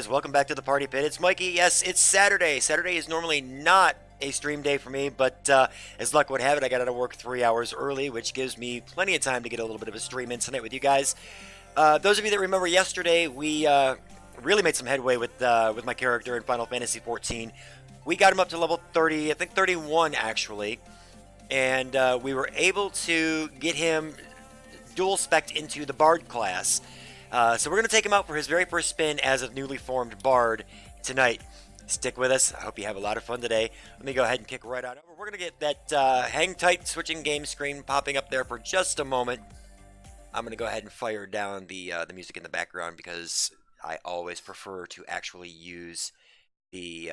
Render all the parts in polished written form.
Welcome back to the Party Pit. It's Mikey. Yes, it's Saturday. Saturday is normally not a stream day for me, but as luck would have it, I got out of work 3 hours early, which gives me plenty of time to get a little bit of a stream in tonight with you guys. Those of you that remember yesterday, we really made some headway with my character in Final Fantasy XIV. We got him up to level 30, I think 31 actually, and we were able to get him dual spec'd into the Bard class. So we're going to take him out for his very first spin as a newly formed Bard tonight. Stick with us. I hope you have a lot of fun today. Let me go ahead and kick right on over. We're going to get that hang tight switching game screen popping up there for just a moment. I'm going to go ahead and fire down the music in the background because I always prefer to actually use the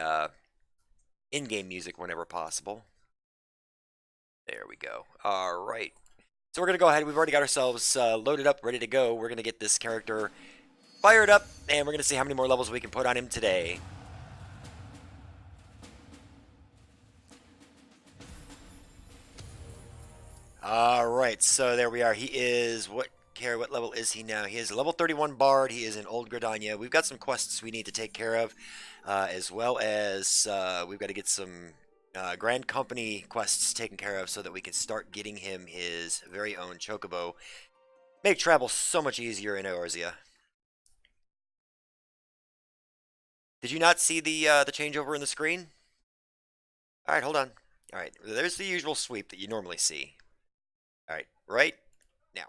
in-game music whenever possible. There we go. All right. So we're going to go ahead. We've already got ourselves loaded up, ready to go. We're going to get this character fired up, and we're going to see how many more levels we can put on him today. All right, so there we are. He is, what level is he now? He is a level 31 Bard. He is in Old Gridania. We've got some quests we need to take care of, as well as we've got to get some Grand Company quests taken care of so that we can start getting him his very own Chocobo. Make travel so much easier in Eorzea. Did you not see the changeover in the screen? All right, hold on. All right, there's the usual sweep that you normally see. All right, right now.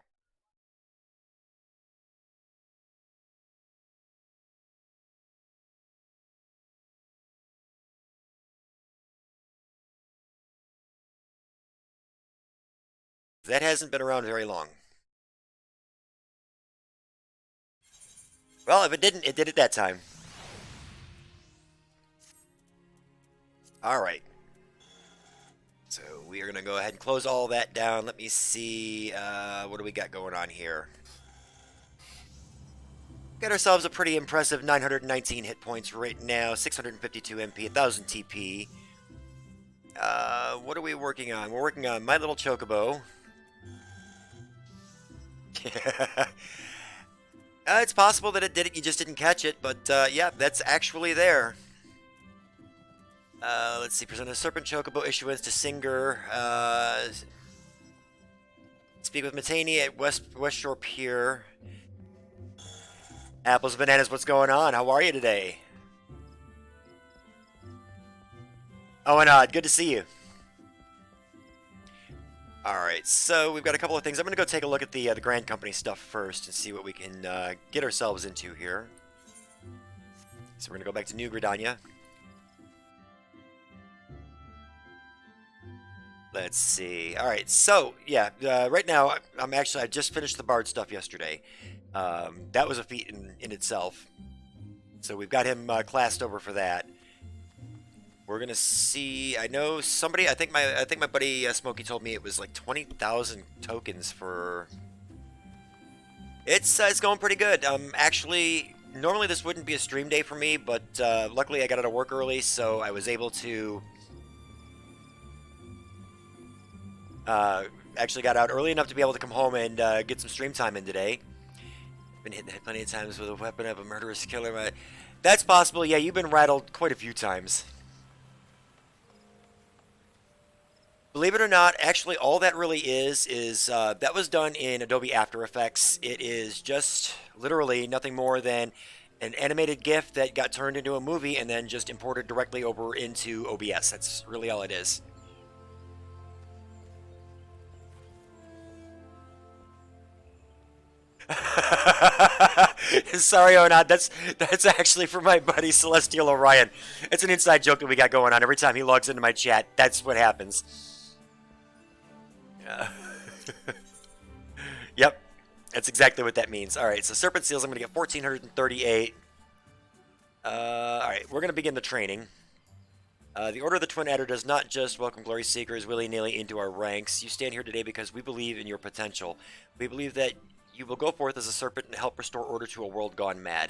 That hasn't been around very long. Well, if it didn't, it did it that time. All right. So we are going to go ahead and close all that down. Let me see. What do we got going on here? Got ourselves a pretty impressive 919 hit points right now, 652 MP, 1000 TP. What are we working on? We're working on My Little Chocobo. It's possible that it did it, you just didn't catch it, but yeah, that's actually there. Let's see, present a Serpent Chocobo issuance to Singer. Speak with Matani at West Shore Pier. Apples and Bananas, what's going on? How are you today? Oh, and good to see you. Alright, so we've got a couple of things. I'm going to go take a look at the Grand Company stuff first and see what we can get ourselves into here. So we're going to go back to New Gridania. Let's see. Alright, so, yeah, right now, I just finished the Bard stuff yesterday. That was a feat in itself. So we've got him classed over for that. We're gonna see. I know somebody. I think my buddy Smokey told me it was like 20,000 tokens for. It's going pretty good. Actually, normally this wouldn't be a stream day for me, but luckily I got out of work early, so I was able to. Actually got out early enough to be able to come home and get some stream time in today. Been hitting that plenty of times with a weapon of a murderous killer. That's possible. Yeah, you've been rattled quite a few times. Believe it or not, actually all that really is that was done in Adobe After Effects. It is just literally nothing more than an animated GIF that got turned into a movie and then just imported directly over into OBS. That's really all it is. Sorry, Onad. That's actually for my buddy Celestial Orion. It's an inside joke that we got going on. Every time he logs into my chat, that's what happens. Yep, that's exactly what that means. All right, so Serpent Seals, I'm going to get 1,438. All right, we're going to begin the training. The Order of the Twin Adder does not just welcome glory seekers willy-nilly into our ranks. You stand here today because we believe in your potential. We believe that you will go forth as a serpent and help restore order to a world gone mad.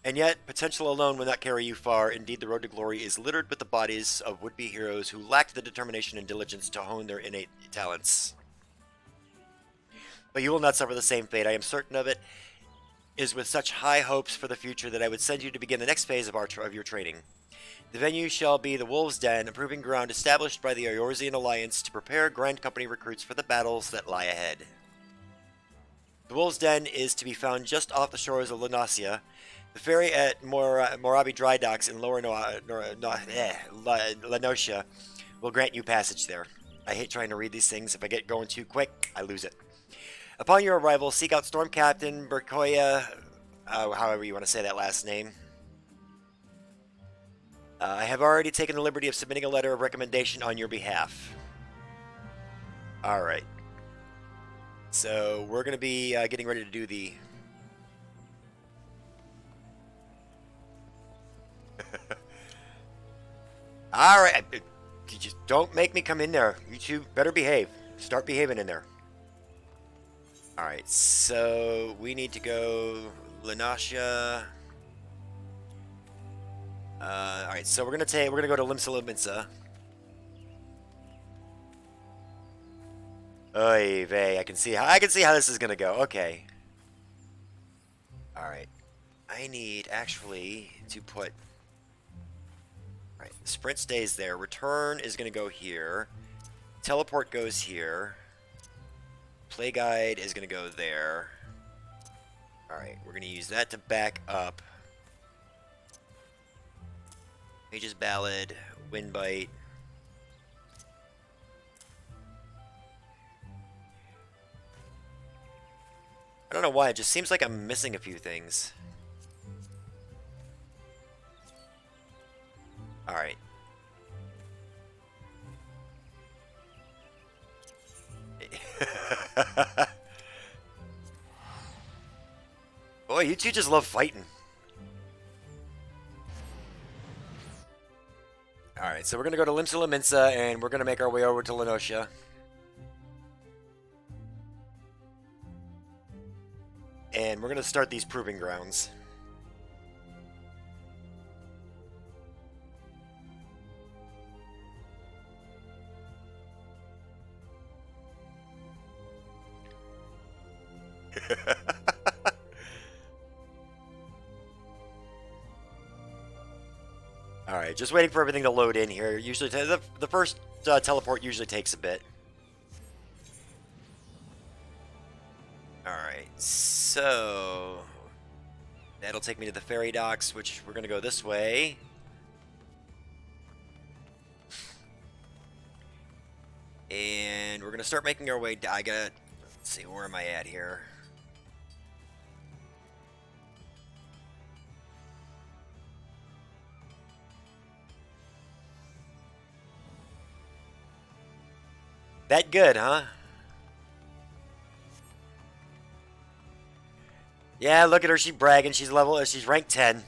And yet, potential alone will not carry you far. Indeed, the road to glory is littered with the bodies of would-be heroes who lacked the determination and diligence to hone their innate talents. But you will not suffer the same fate. I am certain of it. is with such high hopes for the future that I would send you to begin the next phase of your training. The venue shall be the Wolves' Den, a proving ground established by the Eorzean Alliance to prepare Grand Company recruits for the battles that lie ahead. The Wolves' Den is to be found just off the shores of Lanasia. The ferry at Morabi Dry Docks in Lower Lanosia will grant you passage there. I hate trying to read these things. If I get going too quick, I lose it. Upon your arrival, seek out Storm Captain Berkoya, however you want to say that last name. I have already taken the liberty of submitting a letter of recommendation on your behalf. Alright. So, we're going to be getting ready to do the... Alright. You just don't make me come in there. You two better behave. Start behaving in there. Alright, so we need to go Lanasia. Alright, so we're gonna go to Limsa. Oy vey, I can see how this is gonna go. Okay. Alright. I need actually to put... Alright, sprint stays there. Return is gonna go here. Teleport goes here. Play guide is gonna go there. Alright, we're gonna use that to back up. Mage's Ballad, Windbite. I don't know why, it just seems like I'm missing a few things. Alright. Boy, you two just love fighting. Alright, so we're going to go to Limsa and we're going to make our way over to Lanosia. And we're going to start these proving grounds. Alright, just waiting for everything to load in here. Usually, the first teleport usually takes a bit. Alright, so... that'll take me to the ferry docks, which we're going to go this way. And we're going to start making our way... let's see, where am I at here? That good, huh? Yeah, look at her. She's bragging. She's rank 10.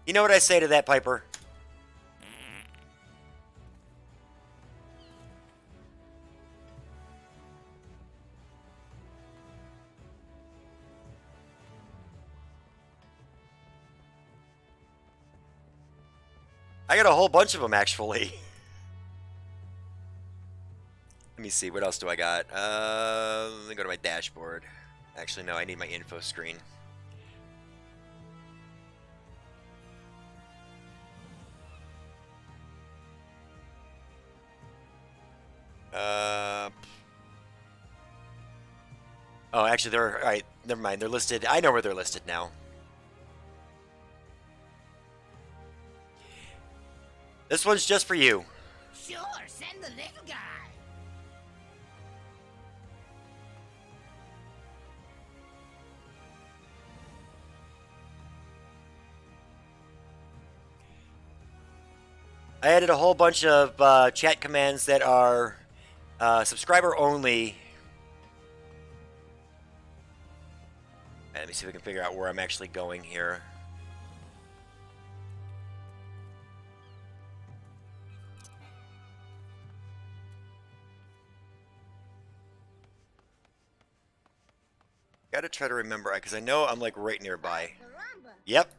You know what I say to that, Piper? I got a whole bunch of them, actually. Let me see, what else do I got? Let me go to my dashboard. Actually, no, I need my info screen. Oh, actually, they're... Alright, never mind. They're listed. I know where they're listed now. This one's just for you. Sure, send the little guy. I added a whole bunch of chat commands that are subscriber only. Let me see if we can figure out where I'm actually going here. Gotta try to remember, because I know I'm like right nearby. Yep.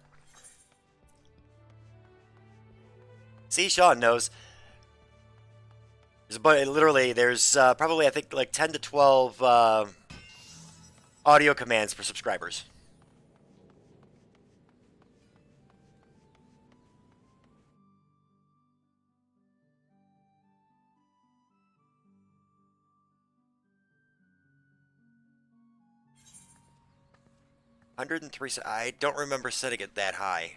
See, Sean knows. But literally, there's probably, I think, like 10 to 12 audio commands for subscribers. $103. I don't remember setting it that high.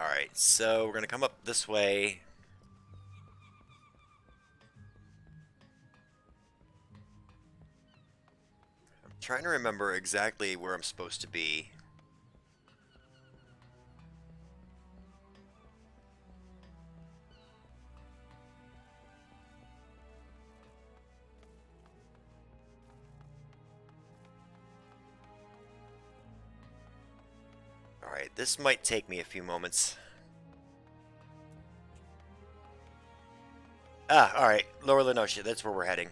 Alright, so we're going to come up this way. I'm trying to remember exactly where I'm supposed to be. Alright, this might take me a few moments. Ah, alright, Lower Lenosha, that's where we're heading.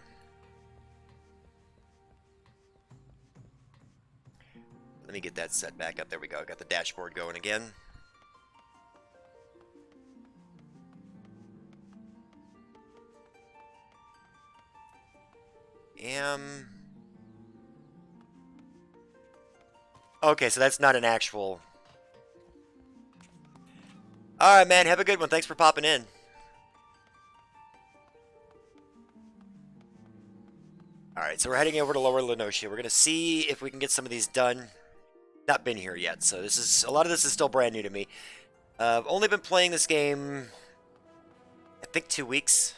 Let me get that set back up. There we go. Got the dashboard going again. Okay, so that's not an actual... Alright, man. Have a good one. Thanks for popping in. Alright, so we're heading over to Lower Lenosha. We're going to see if we can get some of these done. Not been here yet, so this is... A lot of this is still brand new to me. I've only been playing this game... I think 2 weeks.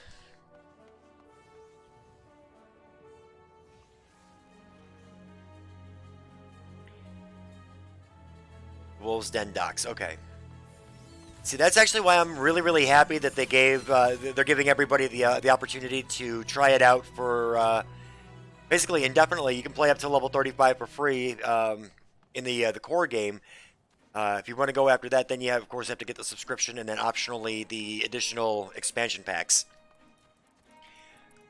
Wolves Den Docks. Okay. See, that's actually why I'm really, really happy that they gave... they're giving everybody the opportunity to try it out for... basically indefinitely. You can play up to level 35 for free in the core game. If you want to go after that, then you have, of course, have to get the subscription and then optionally the additional expansion packs.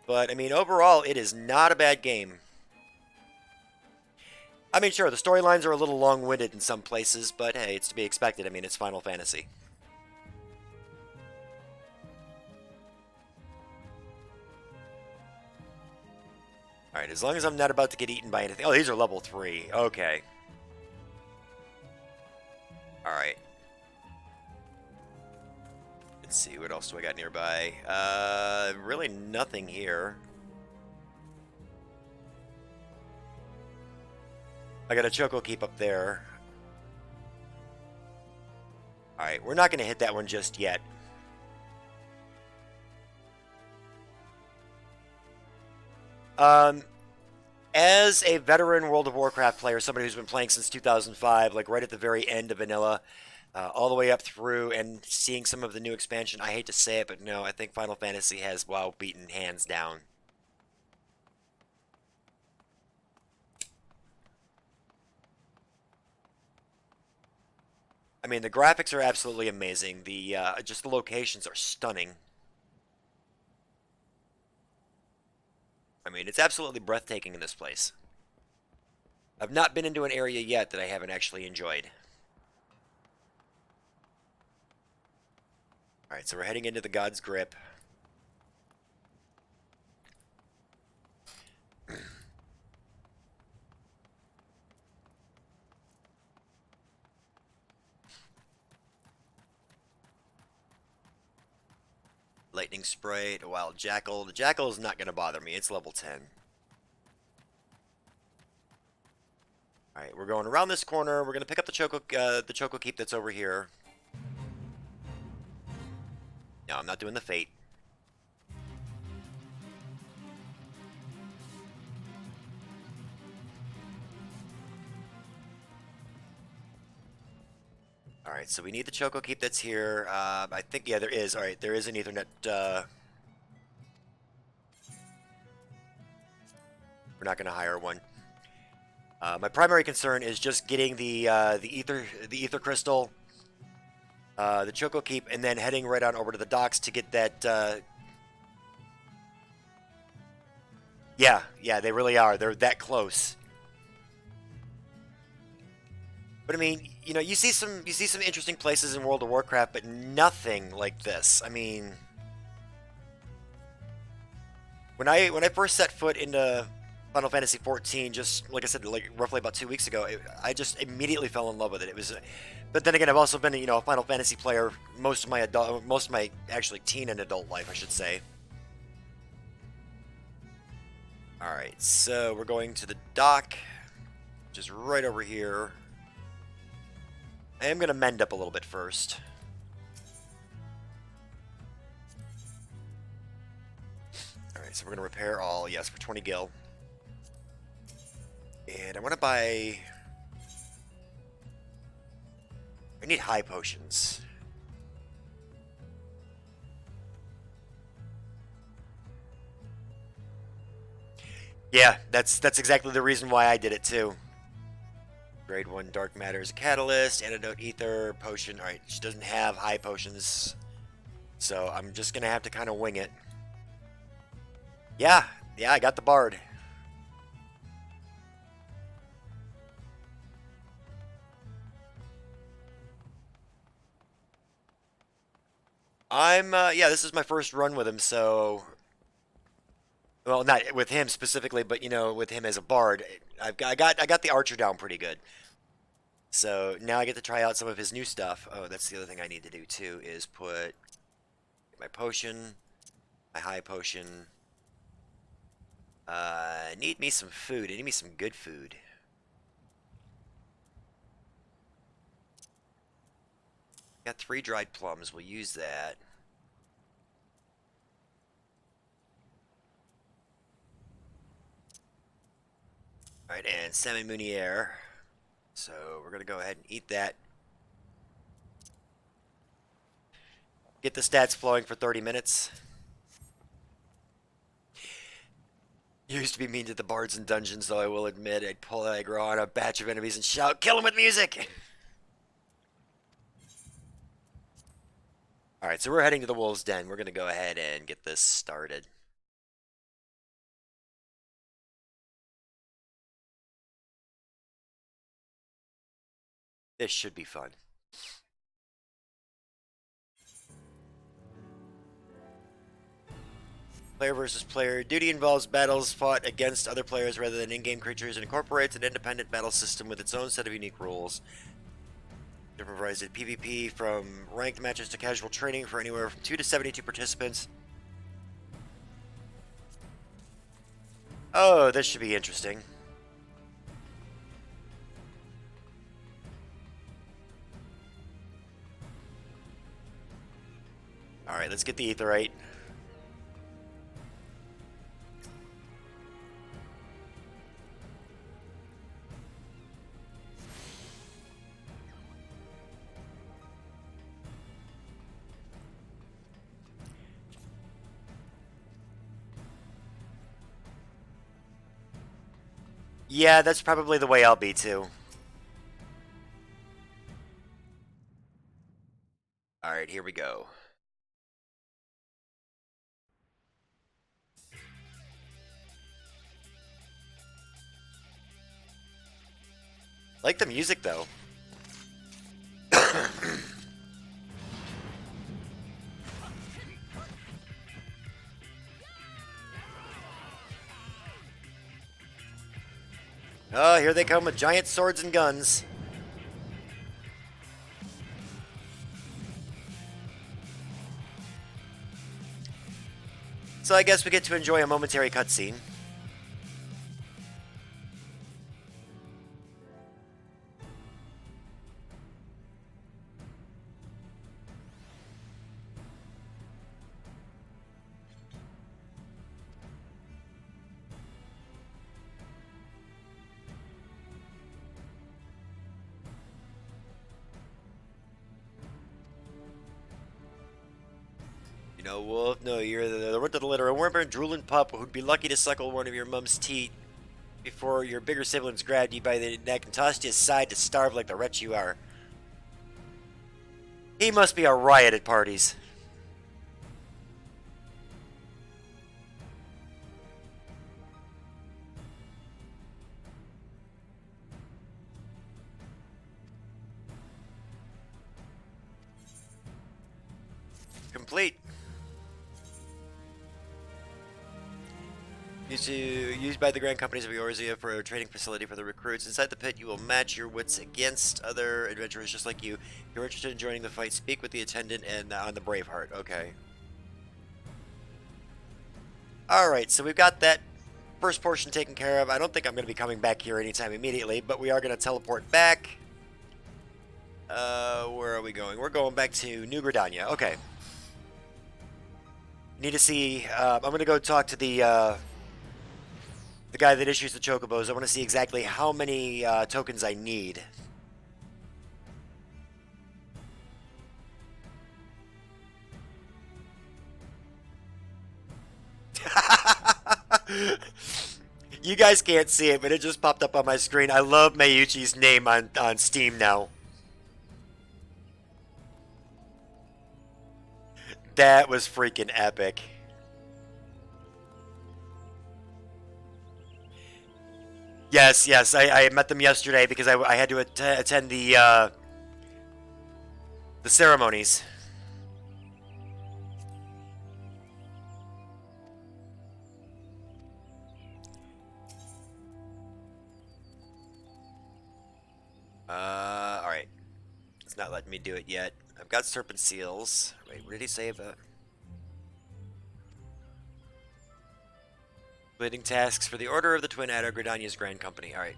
But, I mean, overall, it is not a bad game. I mean, sure, the storylines are a little long-winded in some places, but hey, it's to be expected. I mean, it's Final Fantasy. Alright, as long as I'm not about to get eaten by anything. Oh, these are level 3. Okay. Alright. Let's see, what else do I got nearby? Really nothing here. I got a Choco Keep up there. Alright, we're not going to hit that one just yet. As a veteran World of Warcraft player, somebody who's been playing since 2005, like right at the very end of vanilla, all the way up through, and seeing some of the new expansion, I hate to say it, but no, I think Final Fantasy has WoW beaten hands down. I mean, the graphics are absolutely amazing. The just the locations are stunning. I mean, it's absolutely breathtaking in this place. I've not been into an area yet that I haven't actually enjoyed. Alright, so we're heading into the God's Grip. Lightning Spray, a Wild Jackal. The Jackal is not going to bother me. It's level 10. Alright, we're going around this corner. We're going to pick up the Choco Keep that's over here. No, I'm not doing the Fate. Alright, so we need the Choco Keep that's here. I think, yeah, there is. Alright, there is an Ethernet. We're not going to hire one. My primary concern is just getting the ether crystal, the Choco Keep, and then heading right on over to the docks to get that. Yeah, they really are. They're that close. But I mean, you see some interesting places in World of Warcraft, but nothing like this. I mean, when I first set foot into Final Fantasy 14, just like I said, like roughly about 2 weeks ago, I just immediately fell in love with it. It was, but then again, I've also been a Final Fantasy player most of my actually teen and adult life, I should say. All right, so we're going to the dock, which is right over here. I am gonna mend up a little bit first. All right, so we're gonna repair all. Yes, for 20 gil. And I want to buy... I need high potions. Yeah, that's exactly the reason why I did it too. Grade 1 Dark Matter is a catalyst, Antidote Ether, Potion. Alright, she doesn't have high potions, so I'm just gonna have to kind of wing it. Yeah, I got the Bard. Yeah, this is my first run with him, so... Well, not with him specifically, but, with him as a Bard. I got the Archer down pretty good. So now I get to try out some of his new stuff. Oh, that's the other thing I need to do too, is put my potion, my high potion. I need me some food. I need me some good food. Got 3 dried plums. We'll use that. Alright, and salmon meuniere. So we're going to go ahead and eat that. Get the stats flowing for 30 minutes. Used to be mean to the bards and dungeons, though I will admit. I'd pull aggro on a batch of enemies and shout, "Kill them with music!" Alright, so we're heading to the Wolves' Den. We're going to go ahead and get this started. This should be fun. Player versus player. Duty involves battles fought against other players rather than in-game creatures and incorporates an independent battle system with its own set of unique rules. It provides PvP from ranked matches to casual training for anywhere from 2 to 72 participants. Oh, this should be interesting. Alright, let's get the Aetheryte. Yeah, that's probably the way I'll be too. Alright, here we go. Like the music though. Oh, here they come with giant swords and guns. So I guess we get to enjoy a momentary cutscene. You know, Wolf, no, you're the root of the litter, a worm-born drooling pup who'd be lucky to suckle one of your mom's teat before your bigger siblings grabbed you by the neck and tossed you aside to starve like the wretch you are. He must be a riot at parties. complete. Used by the Grand Companies of Eorzea for a training facility for the recruits. Inside the pit, you will match your wits against other adventurers just like you. If you're interested in joining the fight, speak with the attendant and on the Braveheart. Okay. Alright, so we've got that first portion taken care of. I don't think I'm going to be coming back here anytime immediately, but we are going to teleport back. Where are we going? We're going back to New Gridania. Okay. Need to see, I'm going to go talk to the guy that issues the chocobos. I want to see exactly how many tokens I need. You guys can't see it, but it just popped up on my screen. I love Mayuchi's name on Steam now. That was freaking epic. Yes, yes, I met them yesterday because I had to attend the ceremonies. Alright. It's not letting me do it yet. I've got serpent seals. Wait, what did he say about... Completing tasks for the Order of the Twin Adder, Gridania's Grand Company. Alright.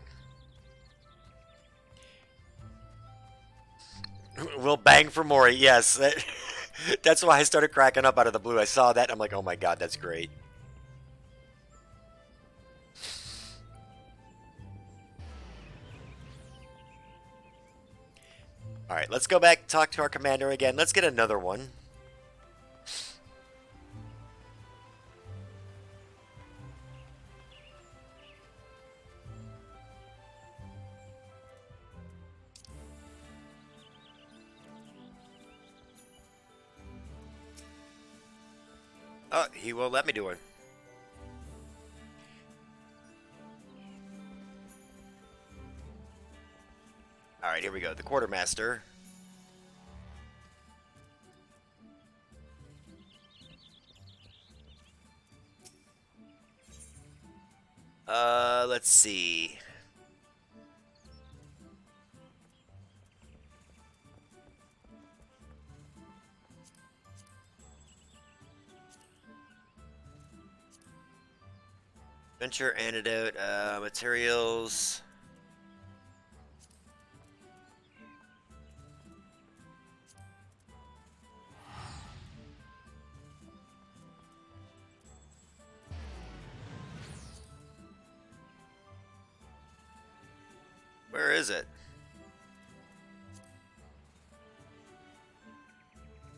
We'll bang for Mori, yes. That's why I started cracking up out of the blue. I saw that, and I'm like, oh my god, that's great. Alright, let's go back, talk to our commander again. Let's get another one. Oh, he won't let me do it. Alright, here we go. The quartermaster. Let's see. Venture antidote, materials. Where is it?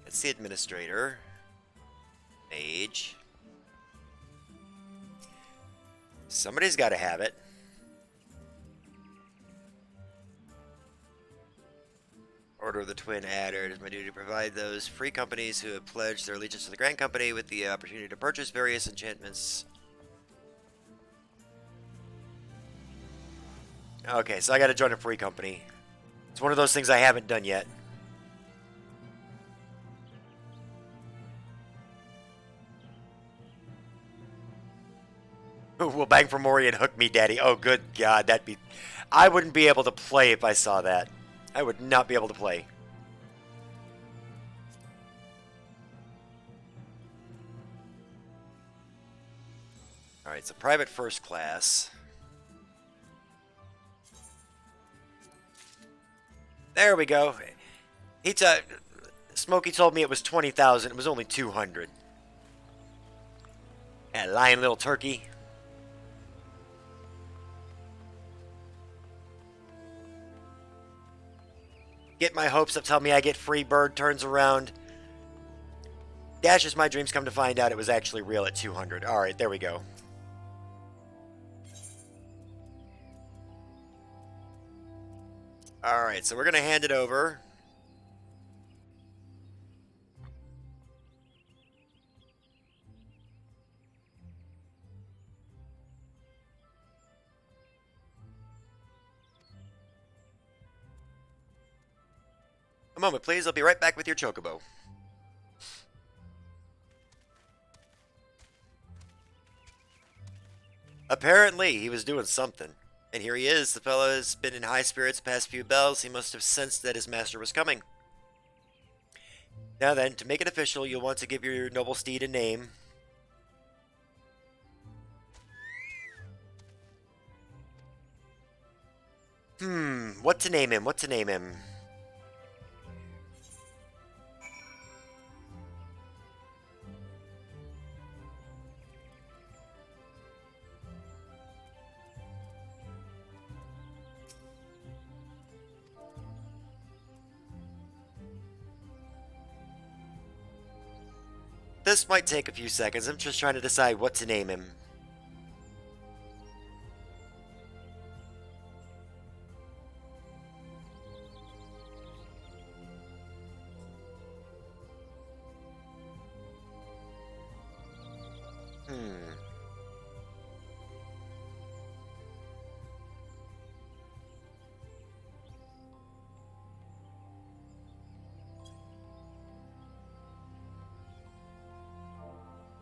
It's the administrator. Mage. Somebody's got to have it. Order of the Twin Adder. It is my duty to provide those free companies who have pledged their allegiance to the Grand Company with the opportunity to purchase various enchantments. Okay, so I got to join a free company. It's one of those things I haven't done yet. We'll bang for Mori and hook me, daddy. Oh, good God, that'd be... I wouldn't be able to play if I saw that. I would not be able to play. Alright, so private first class. There we go. Smokey told me it was 20,000. It was only 200. That lying little turkey. Get my hopes up, tell me I get free, bird turns around. Dashes my dreams, come to find out it was actually real at 200. Alright, there we go. Alright, so we're going to hand it over. A moment, please. I'll be right back with your chocobo. Apparently, he was doing something. And here he is. The fellow has been in high spirits the past few bells. He must have sensed that his master was coming. Now then, to make it official, you'll want to give your noble steed a name. What to name him? What to name him? This might take a few seconds. I'm just trying to decide what to name him.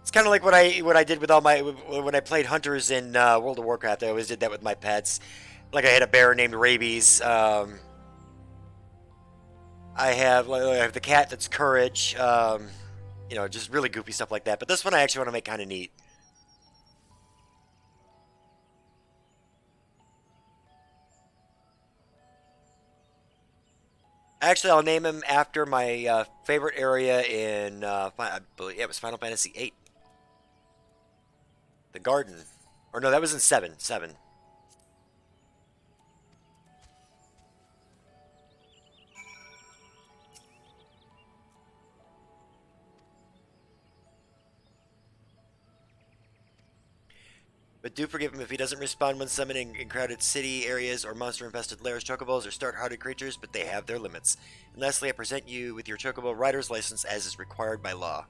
It's kind of like what I did with all my when I played hunters in World of Warcraft. I always did that with my pets. Like I had a bear named Rabies. I have the cat that's Courage. You know, just really goofy stuff like that. But this one I actually want to make kind of neat. Actually, I'll name him after my favorite area in I believe it was Final Fantasy VIII. The garden. Or no, that was in 7. 7. But do forgive him if he doesn't respond when summoning in crowded city areas or monster-infested lairs. Chocobos are stout-hearted creatures, but they have their limits. And lastly, I present you with your Chocobo rider's license as is required by law.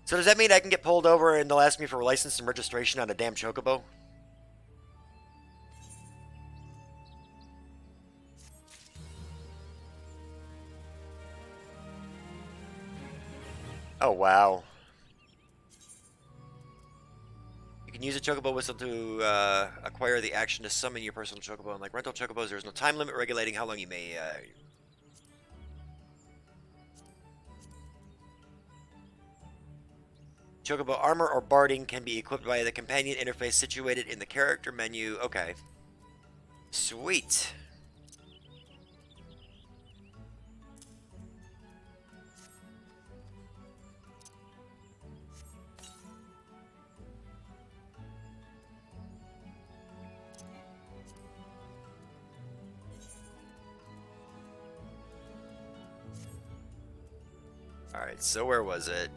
So does that mean I can get pulled over and they'll ask me for a license and registration on a damn Chocobo? Oh, wow. You can use a Chocobo whistle to acquire the action to summon your personal Chocobo. Unlike rental Chocobos, there is no time limit regulating how long you may... Chocobo armor or barding can be equipped via the companion interface situated in the character menu. Okay. Sweet. Alright, so where was it?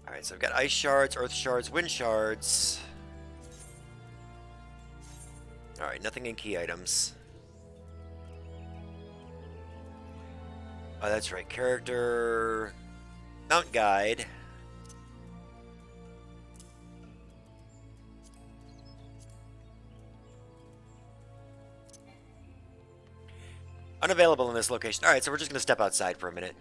Alright, so I've got ice shards, earth shards, wind shards. Alright, nothing in key items. Oh, that's right. Character... Mount guide. Unavailable in this location. Alright, so we're just going to step outside for a minute.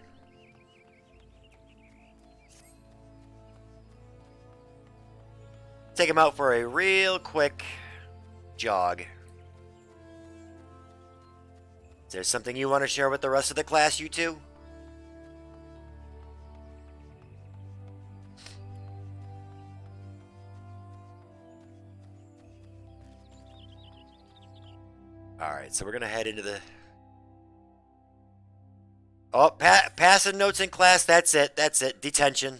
Take him out for a real quick jog. Is there something you want to share with the rest of the class, you two? Alright, so we're going to head into the... Oh, passing notes in class. That's it. That's it. Detention.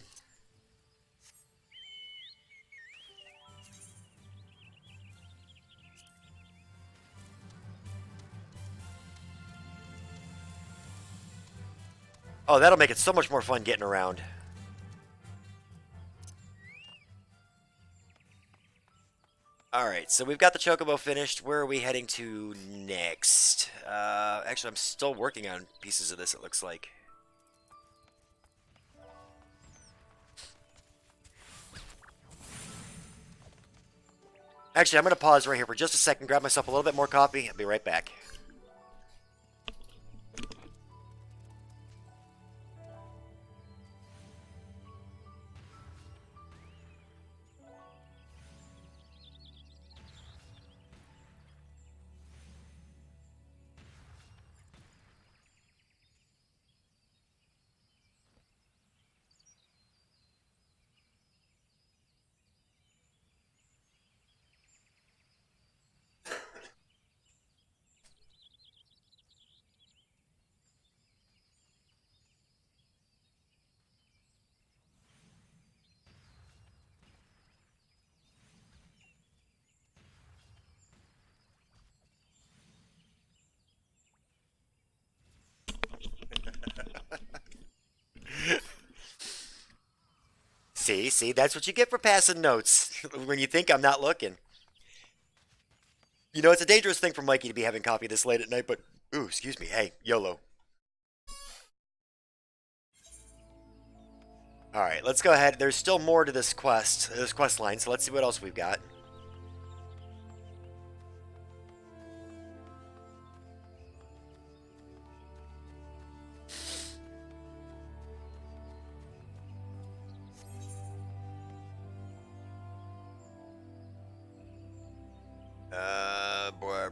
Oh, that'll make it so much more fun getting around. Alright, so we've got the Chocobo finished. Where are we heading to next? Actually, I'm still working on pieces of this, it looks like. Actually, I'm going to pause right here for just a second, grab myself a little bit more coffee. I'll be right back. See, that's what you get for passing notes when you think I'm not looking. You know, it's a dangerous thing for Mikey to be having coffee this late at night, but, ooh, excuse me, hey, YOLO. Alright, let's go ahead. There's still more to this quest line, so let's see what else we've got.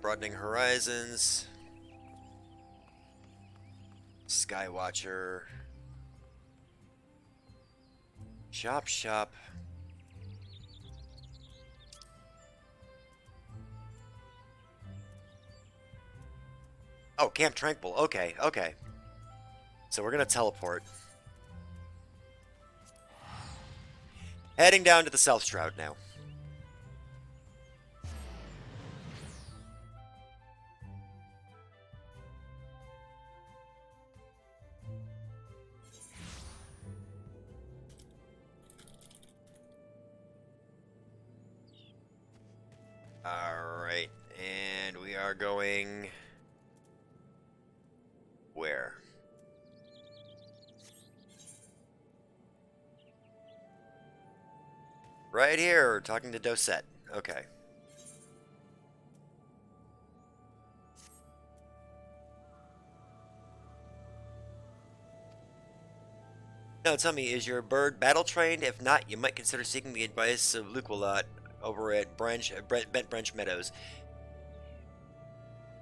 Broadening Horizons. Skywatcher. Shop. Oh, Camp Tranquil. Okay. So we're going to teleport. Heading down to the South Shroud now. Alright, and we are going... where? Right here, talking to Dosette. Okay. Now tell me, is your bird battle trained? If not, you might consider seeking the advice of Luqualot over at Bent Branch Meadows.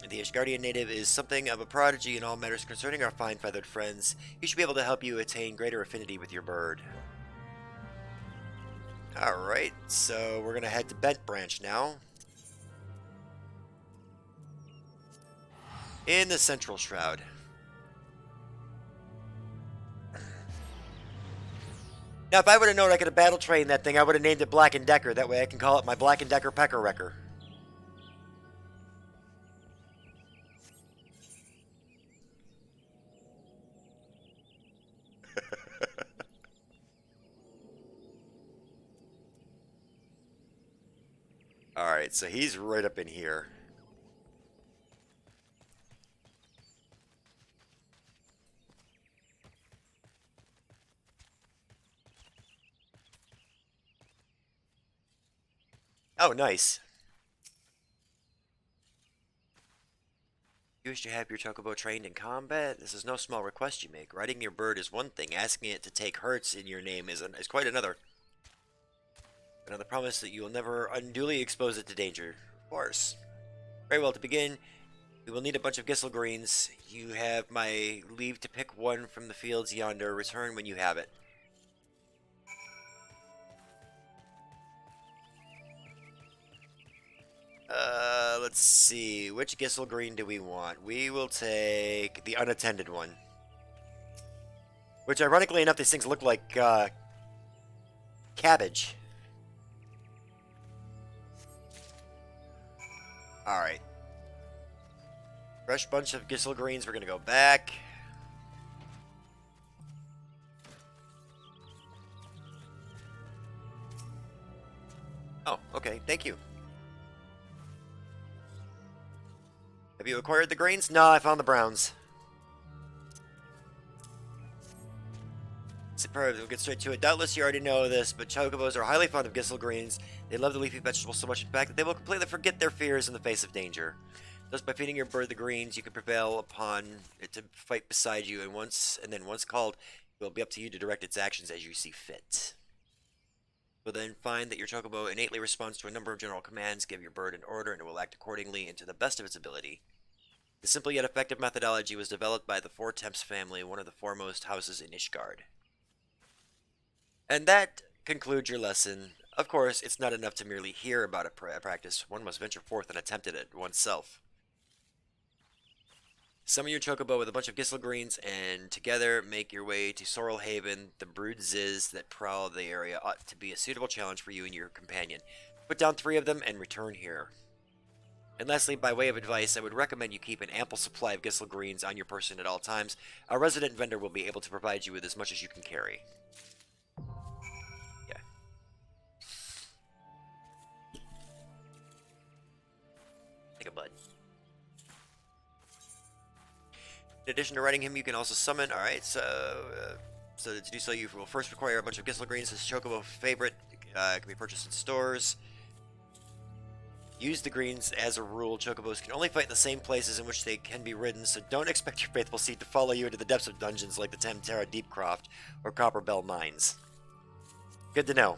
The Ashgardian native is something of a prodigy in all matters concerning our fine feathered friends. He should be able to help you attain greater affinity with your bird. Alright, so we're going to head to Bent Branch now. In the Central Shroud. Now, if I would have known I could have battle trained that thing, I would have named it Black & Decker. That way I can call it my Black & Decker Pecker Wrecker. Alright, so he's right up in here. Oh, nice. You wish to have your chocobo trained in combat? This is no small request you make. Riding your bird is one thing. Asking it to take hurts in your name is quite another. Another promise that you will never unduly expose it to danger. Of course. Very well, to begin, we will need a bunch of Gissel greens. You have my leave to pick one from the fields yonder. Return when you have it. Let's see. Which Gissel green do we want? We will take the unattended one. Which, ironically enough, these things look like, cabbage. Alright. Fresh bunch of Gissel greens. We're gonna go back. Oh, okay. Thank you. Have you acquired the greens? No, I found the browns. We'll get straight to it. Doubtless you already know this, but chocobos are highly fond of Gissel greens. They love the leafy vegetables so much, in fact, that they will completely forget their fears in the face of danger. Thus, by feeding your bird the greens, you can prevail upon it to fight beside you, and then once called, it will be up to you to direct its actions as you see fit. You'll then find that your chocobo innately responds to a number of general commands. Give your bird an order, and it will act accordingly and to the best of its ability. The simple yet effective methodology was developed by the Four Temps family, one of the foremost houses in Ishgard. And that concludes your lesson. Of course, it's not enough to merely hear about a practice. One must venture forth and attempt it oneself. Summon your chocobo with a bunch of Gissel greens, and together make your way to Sorrel Haven. The brood ziz that prowl the area ought to be a suitable challenge for you and your companion. Put down 3 of them and return here. And lastly, by way of advice, I would recommend you keep an ample supply of Gissel greens on your person at all times. A resident vendor will be able to provide you with as much as you can carry. Yeah. Take a bud. In addition to riding him, you can also summon. Alright, so to do so, you will first require a bunch of Gissel greens. This chocobo favorite can be purchased in stores. Use the greens as a rule. Chocobos can only fight in the same places in which they can be ridden, so don't expect your faithful seed to follow you into the depths of dungeons like the Tamtara Deepcroft or Copperbell Mines. Good to know.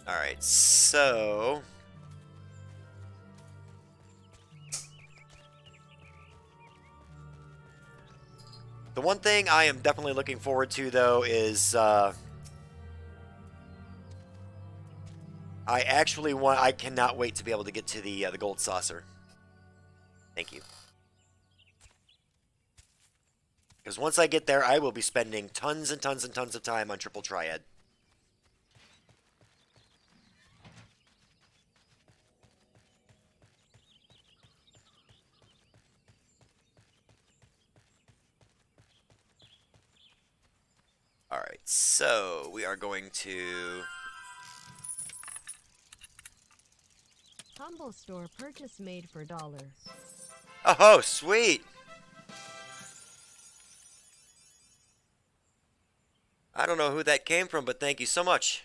Alright, so... the one thing I am definitely looking forward to, though, is... I cannot wait to be able to get to the gold saucer. Thank you. Because once I get there, I will be spending tons and tons and tons of time on Triple Triad. Alright, so we are going to... Humble store purchase made for $1. Oh, sweet! I don't know who that came from, but thank you so much.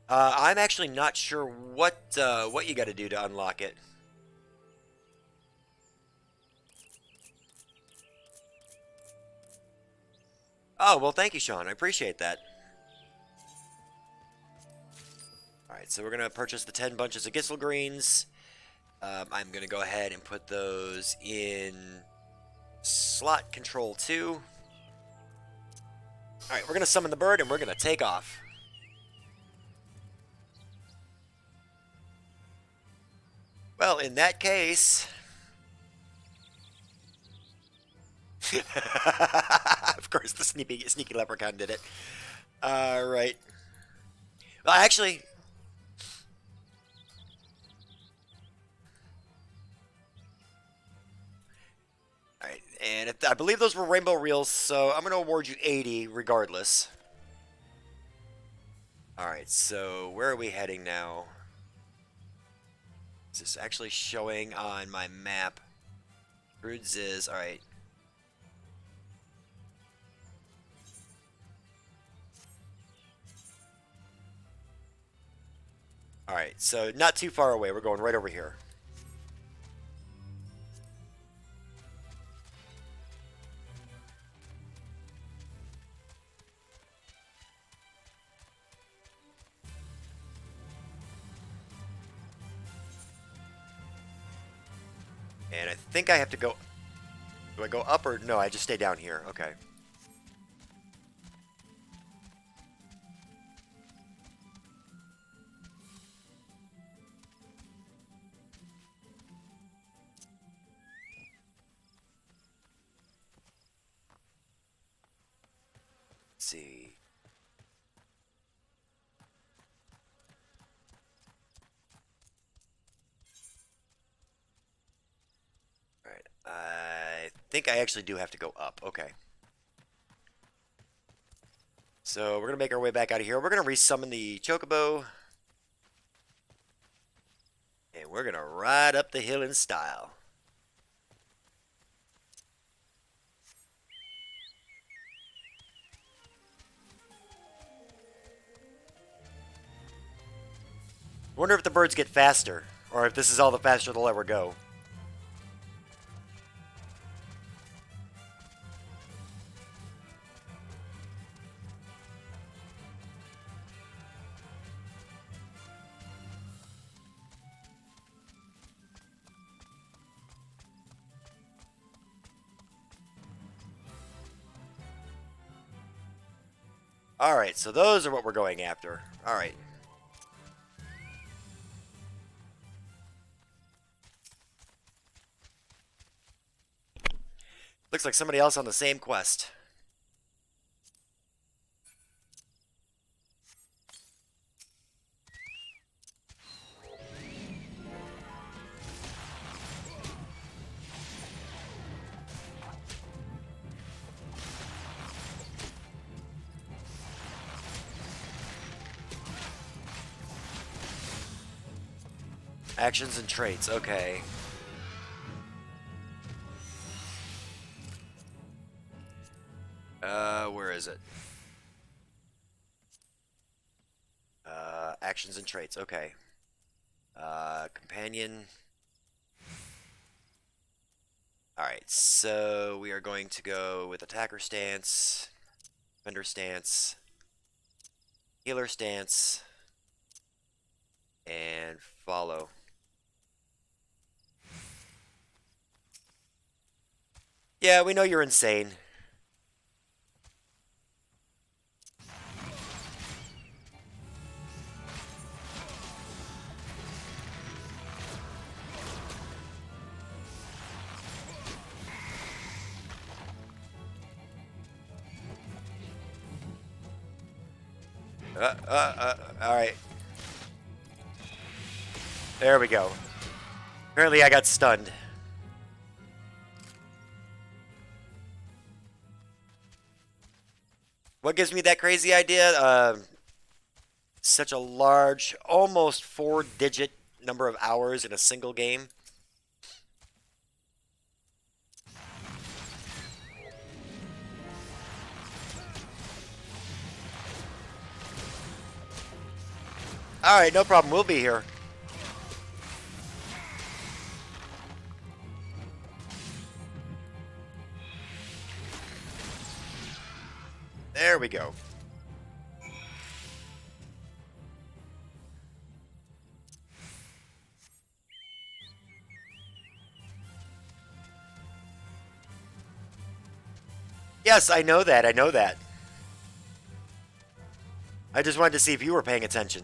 I'm actually not sure what you got to do to unlock it. Oh, well, thank you, Sean. I appreciate that. Alright, so we're going to purchase the 10 bunches of Gissel greens. I'm going to go ahead and put those in slot control 2. Alright, we're going to summon the bird and we're going to take off. Well, in that case... of course, the sneaky leprechaun did it. Alright. Well, actually... Alright, and I believe those were rainbow reels, so I'm going to award you 80 regardless. Alright, so where are we heading now? Is this actually showing on my map? Broods is, alright. Alright, so not too far away. We're going right over here. And I think I have to go... Do I go up or... No, I just stay down here. Okay. Let's see. Alright, I think I actually do have to go up. Okay. So we're going to make our way back out of here. We're going to resummon the Chocobo. And we're going to ride up the hill in style. Wonder if the birds get faster, or if this is all the faster they'll ever go. Alright, so those are what we're going after. Alright. Looks like somebody else on the same quest. Actions and traits, okay. Where is it? Actions and traits, okay. Companion. Alright, so we are going to go with attacker stance, defender stance, healer stance, and follow. Yeah, we know you're insane. Alright. There we go. Apparently I got stunned. What gives me that crazy idea? Such a large, almost 4-digit number of hours in a single game. Alright, no problem. We'll be here. There we go. Yes, I know that. I know that. I just wanted to see if you were paying attention.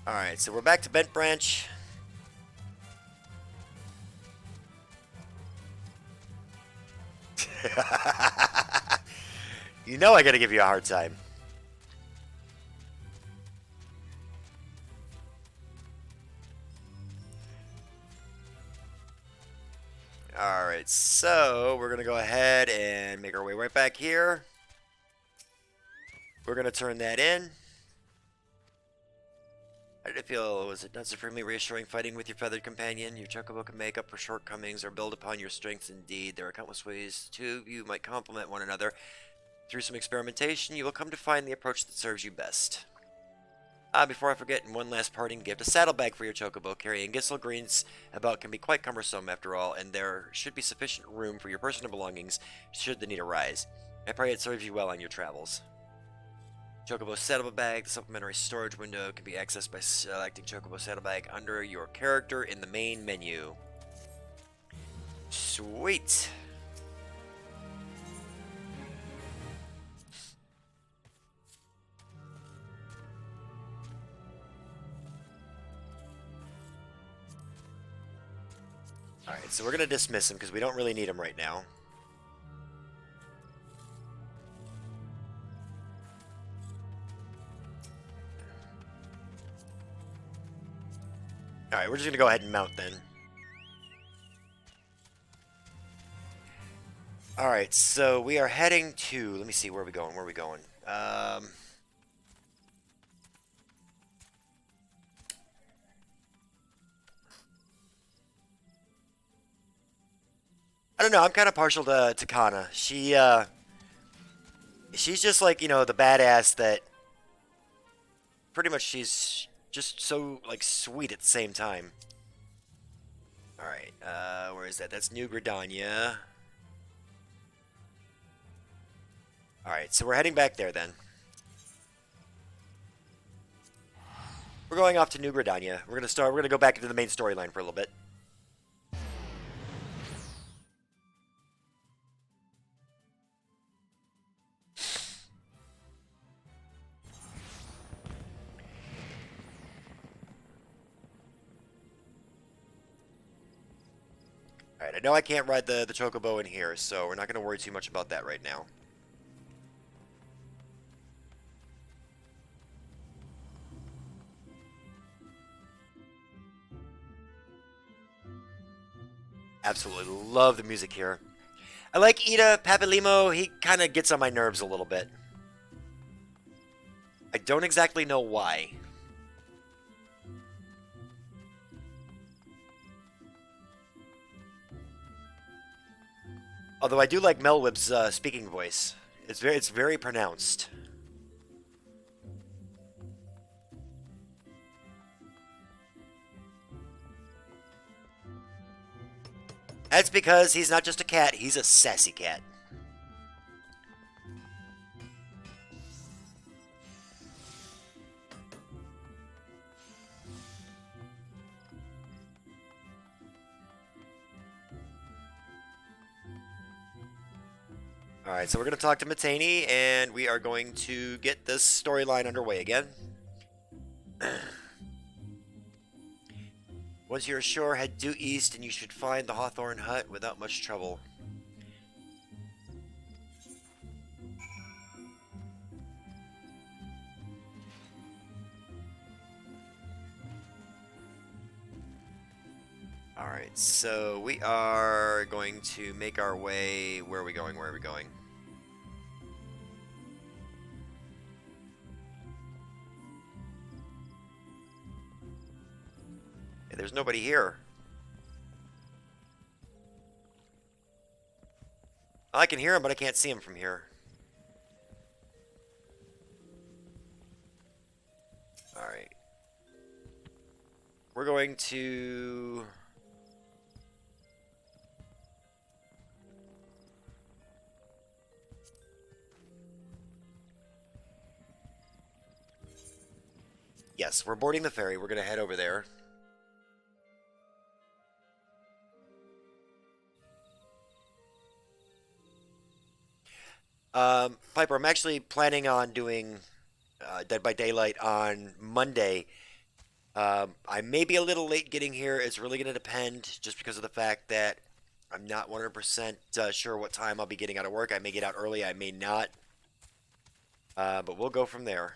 Alright, so we're back to Bent Branch. You know I gotta give you a hard time. Alright, so we're gonna go ahead and make our way right back here. We're gonna turn that in. How did it feel? Was it not supremely reassuring fighting with your feathered companion? Your chocobo can make up for shortcomings or build upon your strengths indeed. There are countless ways two of you might complement one another. Through some experimentation, you will come to find the approach that serves you best. Before I forget, in one last parting gift, a saddlebag for your chocobo. Carrying Gissel greens about can be quite cumbersome after all, and there should be sufficient room for your personal belongings should the need arise. I pray it serves you well on your travels. Chocobo Saddlebag. The supplementary storage window can be accessed by selecting Chocobo Saddlebag under your character in the main menu. Sweet. Alright, so we're going to dismiss him because we don't really need him right now. Alright, we're just going to go ahead and mount then. All right, so we are heading to. Let me see. Where are we going? Where are we going? I don't know. I'm kind of partial to Kana. She's just like the badass that pretty much she's just so like sweet at the same time. All right, where is that? That's New Gridania. All right, so we're heading back there then. We're going off to New Gridania. We're gonna start. We're gonna go back into the main storyline for a little bit. All right, I know I can't ride the chocobo in here, so we're not gonna worry too much about that right now. Absolutely love the music here. I like Ida Papalimo. He kind of gets on my nerves a little bit. I don't exactly know why. Although I do like Melwip's speaking voice. It's very pronounced. That's because he's not just a cat, he's a sassy cat. Alright, so we're going to talk to Matani, and we are going to get this storyline underway again. Once you're ashore, head due east, and you should find the Hawthorne Hut without much trouble. Alright, so we are going to make our way... Where are we going? Where are we going? Hey, there's nobody here. I can hear him, but I can't see him from here. Alright. We're going to... Yes, we're boarding the ferry. We're going to head over there. Piper, I'm actually planning on doing Dead by Daylight on Monday. I may be a little late getting here. It's really going to depend just because of the fact that I'm not 100% sure what time I'll be getting out of work. I may get out early, I may not. But we'll go from there.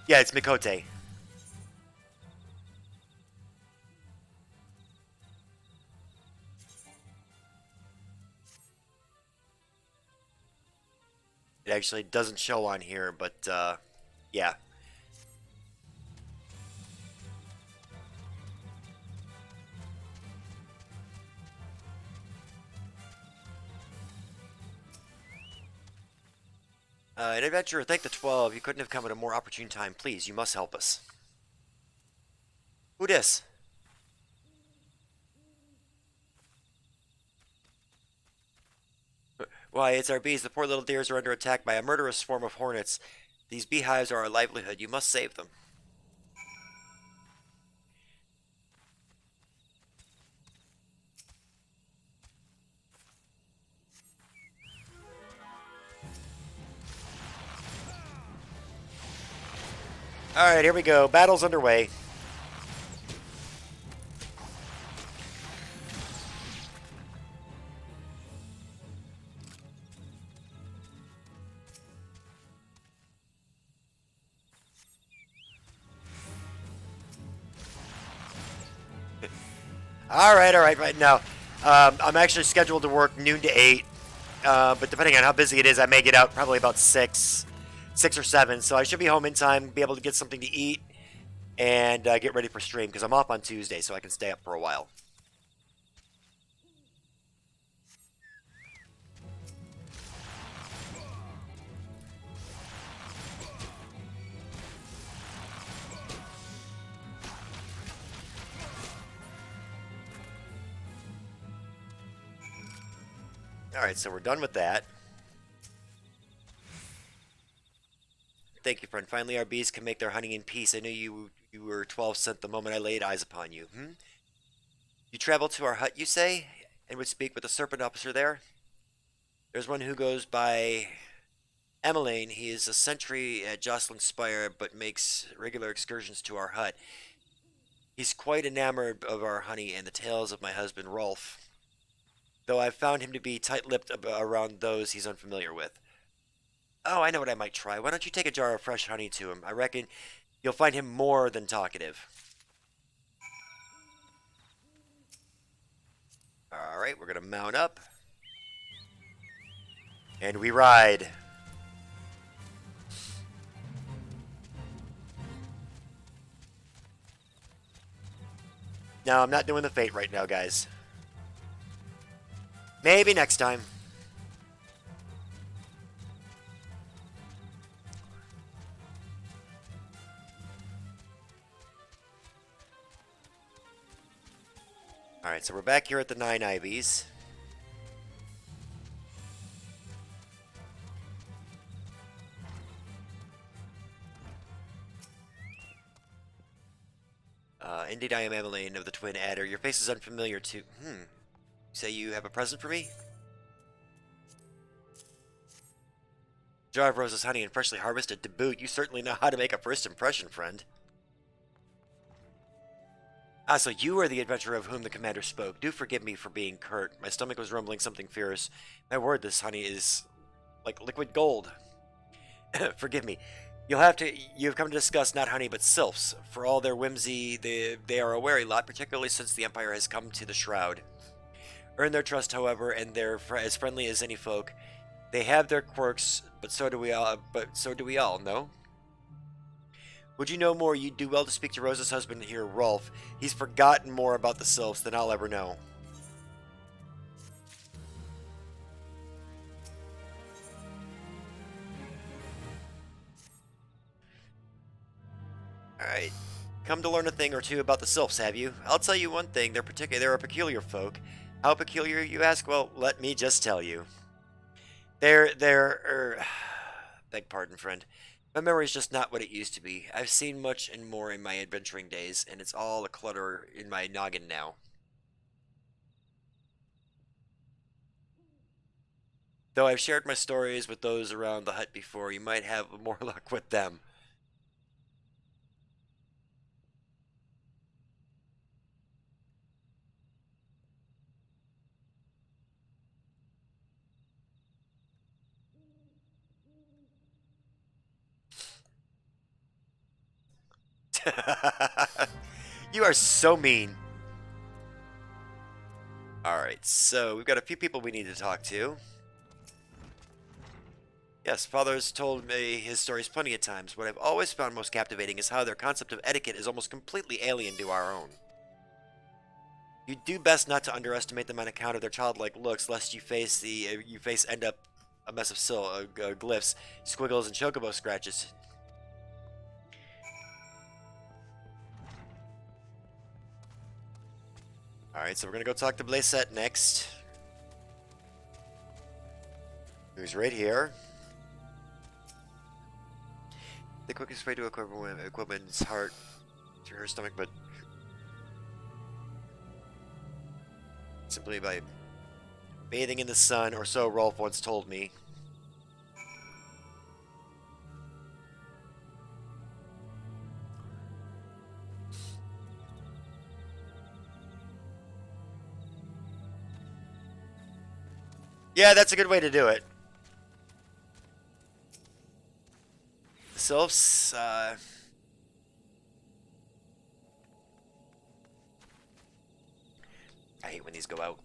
Yeah, it's Mikote. It actually doesn't show on here, but yeah. An adventurer, thank the 12. You couldn't have come at a more opportune time. Please, you must help us. Who dis? Why, it's our bees. The poor little dears are under attack by a murderous swarm of hornets. These beehives are our livelihood. You must save them. Alright, here we go. Battle's underway. All right, right now. I'm actually scheduled to work noon to 8, but depending on how busy it is, I may get out probably about 6 or 7. So I should be home in time, be able to get something to eat, and get ready for stream because I'm off on Tuesday, so I can stay up for a while. All right, so we're done with that. Thank you, friend. Finally, our bees can make their honey in peace. I knew you were 12 cent the moment I laid eyes upon you. Hmm? You traveled to our hut, you say, and would speak with the serpent officer there? There's one who goes by Emmeline. He is a sentry at Jocelyn Spire, but makes regular excursions to our hut. He's quite enamored of our honey and the tales of my husband Rolf, though I've found him to be tight-lipped around those he's unfamiliar with. Oh, I know what I might try. Why don't you take a jar of fresh honey to him? I reckon you'll find him more than talkative. All right, we're going to mount up. And we ride. No, I'm not doing the fate right now, guys. Maybe next time. Alright, so we're back here at the 9 Ivies. Indeed, I am Emmeline of the Twin Adder. Your face is unfamiliar to... Say you have a present for me? Jar of roses, honey, and freshly harvested to boot. You certainly know how to make a first impression, friend. Ah, so you are the adventurer of whom the commander spoke. Do forgive me for being curt. My stomach was rumbling something fierce. My word, this honey is like liquid gold. Forgive me. You have come to discuss not honey but sylphs. For all their whimsy, they are a wary lot, particularly since the Empire has come to the Shroud. Earn their trust, however, and they're as friendly as any folk. They have their quirks, but so do we all. But so do we all. No. Would you know more? You'd do well to speak to Rosa's husband here, Rolf. He's forgotten more about the sylphs than I'll ever know. Alright. Come to learn a thing or two about the sylphs, have you? I'll tell you one thing, they're a peculiar folk. How peculiar, you ask? Well, let me just tell you. Beg pardon, friend. My memory's just not what it used to be. I've seen much and more in my adventuring days, and it's all a clutter in my noggin now. Though I've shared my stories with those around the hut before, you might have more luck with them. You are so mean. Alright, so we've got a few people we need to talk to. Yes, Father's told me his stories plenty of times. What I've always found most captivating is how their concept of etiquette is almost completely alien to our own. You do best not to underestimate them on account of their childlike looks, lest you face end up a mess of glyphs, squiggles, and chocobo scratches. Alright, so we're gonna go talk to Blazet next. Who's right here. The quickest way to equipment's heart to her stomach, but simply by bathing in the sun, or so Rolf once told me. Yeah, that's a good way to do it. The sylphs, hate when these go out.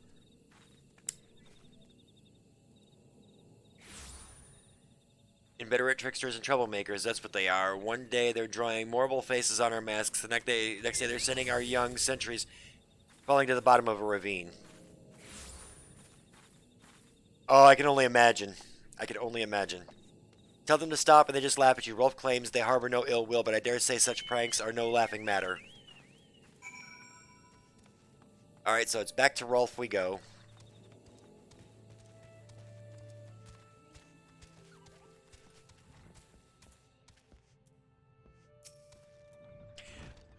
Inveterate tricksters and troublemakers, that's what they are. One day they're drawing mournful faces on our masks. The next day they're sending our young sentries falling to the bottom of a ravine. Oh, I can only imagine. I can only imagine. Tell them to stop and they just laugh at you. Rolf claims they harbor no ill will, but I dare say such pranks are no laughing matter. Alright, so it's back to Rolf we go.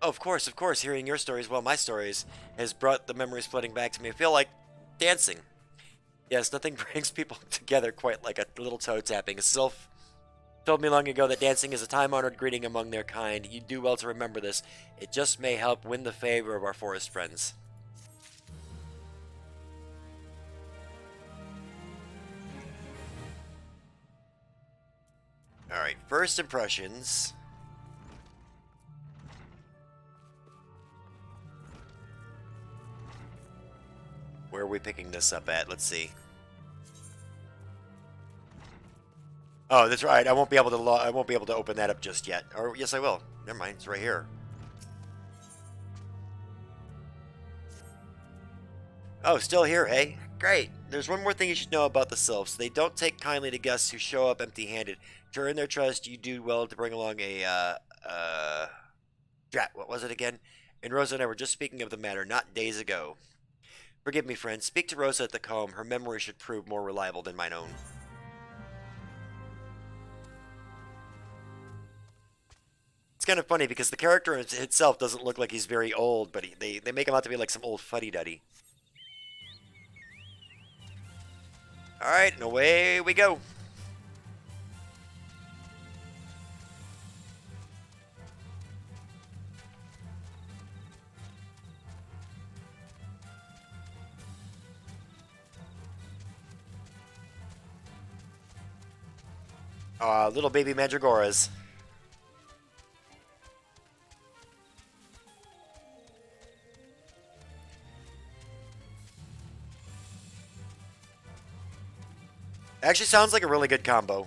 Oh, of course, hearing your stories, well, my stories, has brought the memories flooding back to me. I feel like dancing. Yes, nothing brings people together quite like a little toe tapping. A sylph told me long ago that dancing is a time-honored greeting among their kind. You do well to remember this. It just may help win the favor of our forest friends. Alright, first impressions. Where are we picking this up at? Let's see. Oh, that's right. I won't be able to open that up just yet. Or yes, I will. Never mind. It's right here. Oh, still here, hey? Great. There's one more thing you should know about the sylphs. They don't take kindly to guests who show up empty-handed. To earn their trust, you do well to bring along a, drat, what was it again? And Rosa and I were just speaking of the matter not days ago. Forgive me, friend. Speak to Rosa at the comb. Her memory should prove more reliable than mine own. It's kind of funny because the character itself doesn't look like he's very old, but they make him out to be like some old fuddy-duddy. Alright, and away we go. Little baby mandragoras. Actually sounds like a really good combo.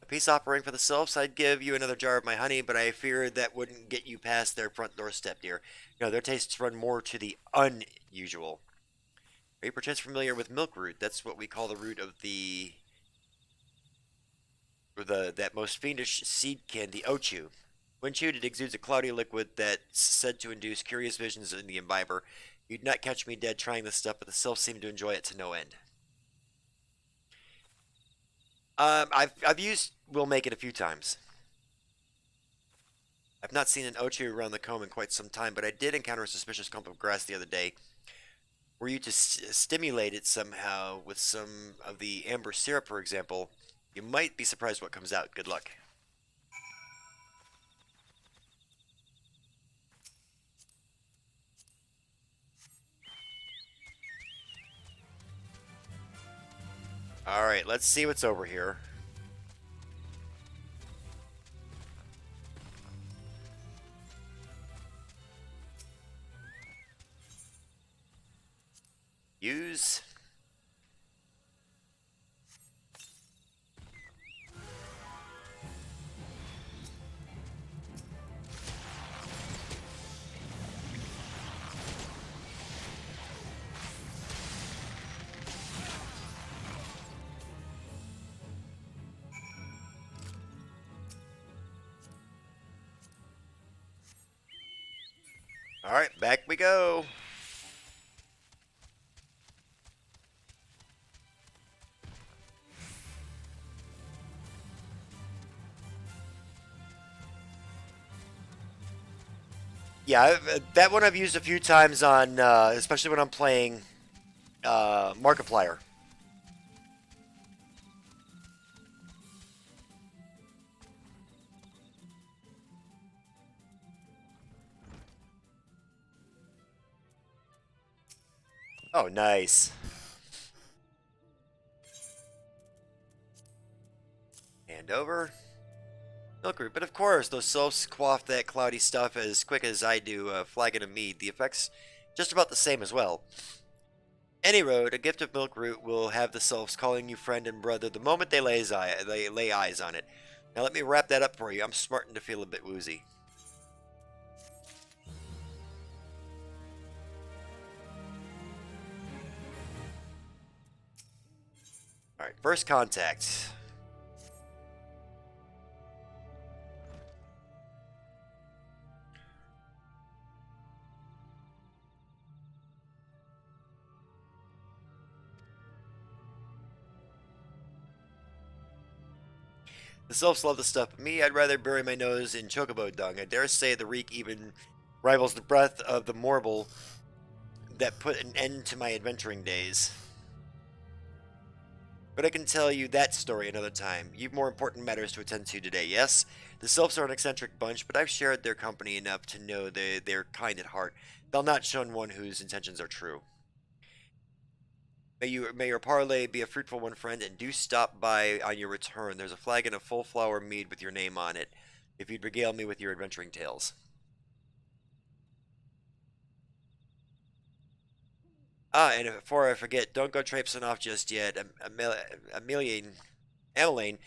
A peace offering for the sylphs. I'd give you another jar of my honey, but I fear that wouldn't get you past their front doorstep, dear. No, their tastes run more to the unusual. Are you perchance familiar with milk root? That's what we call the root of that most fiendish seed candy, ochu. When chewed, it exudes a cloudy liquid that's said to induce curious visions in the imbiber. You'd not catch me dead trying this stuff, but the sylphs seem to enjoy it to no end. I've used Will Make It a few times. I've not seen an ochu around the comb in quite some time, but I did encounter a suspicious clump of grass the other day. Were you to stimulate it somehow with some of the amber syrup, for example, you might be surprised what comes out. Good luck. Alright, let's see what's over here. Use. Alright, back we go. Yeah, that one I've used a few times on, especially when I'm playing Markiplier. Oh, nice. Hand over. Milk root. But of course, those sylphs quaff that cloudy stuff as quick as I do a flagon of mead. The effect's just about the same as well. Any road, a gift of milk root will have the sylphs calling you friend and brother the moment they lay eyes on it. Now let me wrap that up for you. I'm starting to feel a bit woozy. Alright, first contact. The sylphs love the stuff, but me, I'd rather bury my nose in chocobo dung. I dare say the reek even rivals the breath of the morble that put an end to my adventuring days. But I can tell you that story another time. You've more important matters to attend to today, yes? The sylphs are an eccentric bunch, but I've shared their company enough to know they're kind at heart. They'll not shun one whose intentions are true. May your parley be a fruitful one, friend, and do stop by on your return. There's a flagon of full flower mead with your name on it, if you'd regale me with your adventuring tales. Ah, and before I forget, don't go traipsing off just yet. Emmeline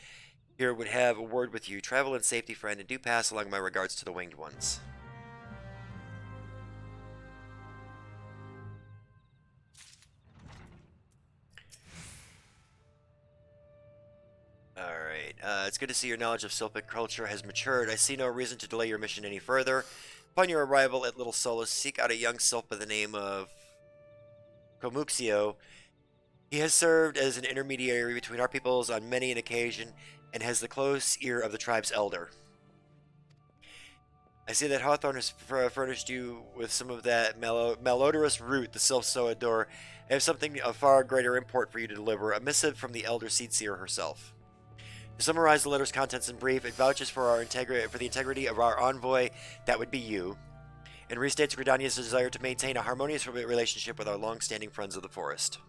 here would have a word with you. Travel in safety, friend, and do pass along my regards to the winged ones. Alright, it's good to see your knowledge of Sylphic culture has matured. I see no reason to delay your mission any further. Upon your arrival at Little Solus, seek out a young Sylph by the name of Comuxio. He has served as an intermediary between our peoples on many an occasion and has the close ear of the tribe's elder. I see that Hawthorne has furnished you with some of that malodorous root the sylphs so adore. I have something of far greater import for you to deliver, a missive from the elder Seedseer herself. To summarize the letter's contents in brief, it vouches for the integrity of our envoy, that would be you, and restates Gridania's desire to maintain a harmonious relationship with our long-standing friends of the forest.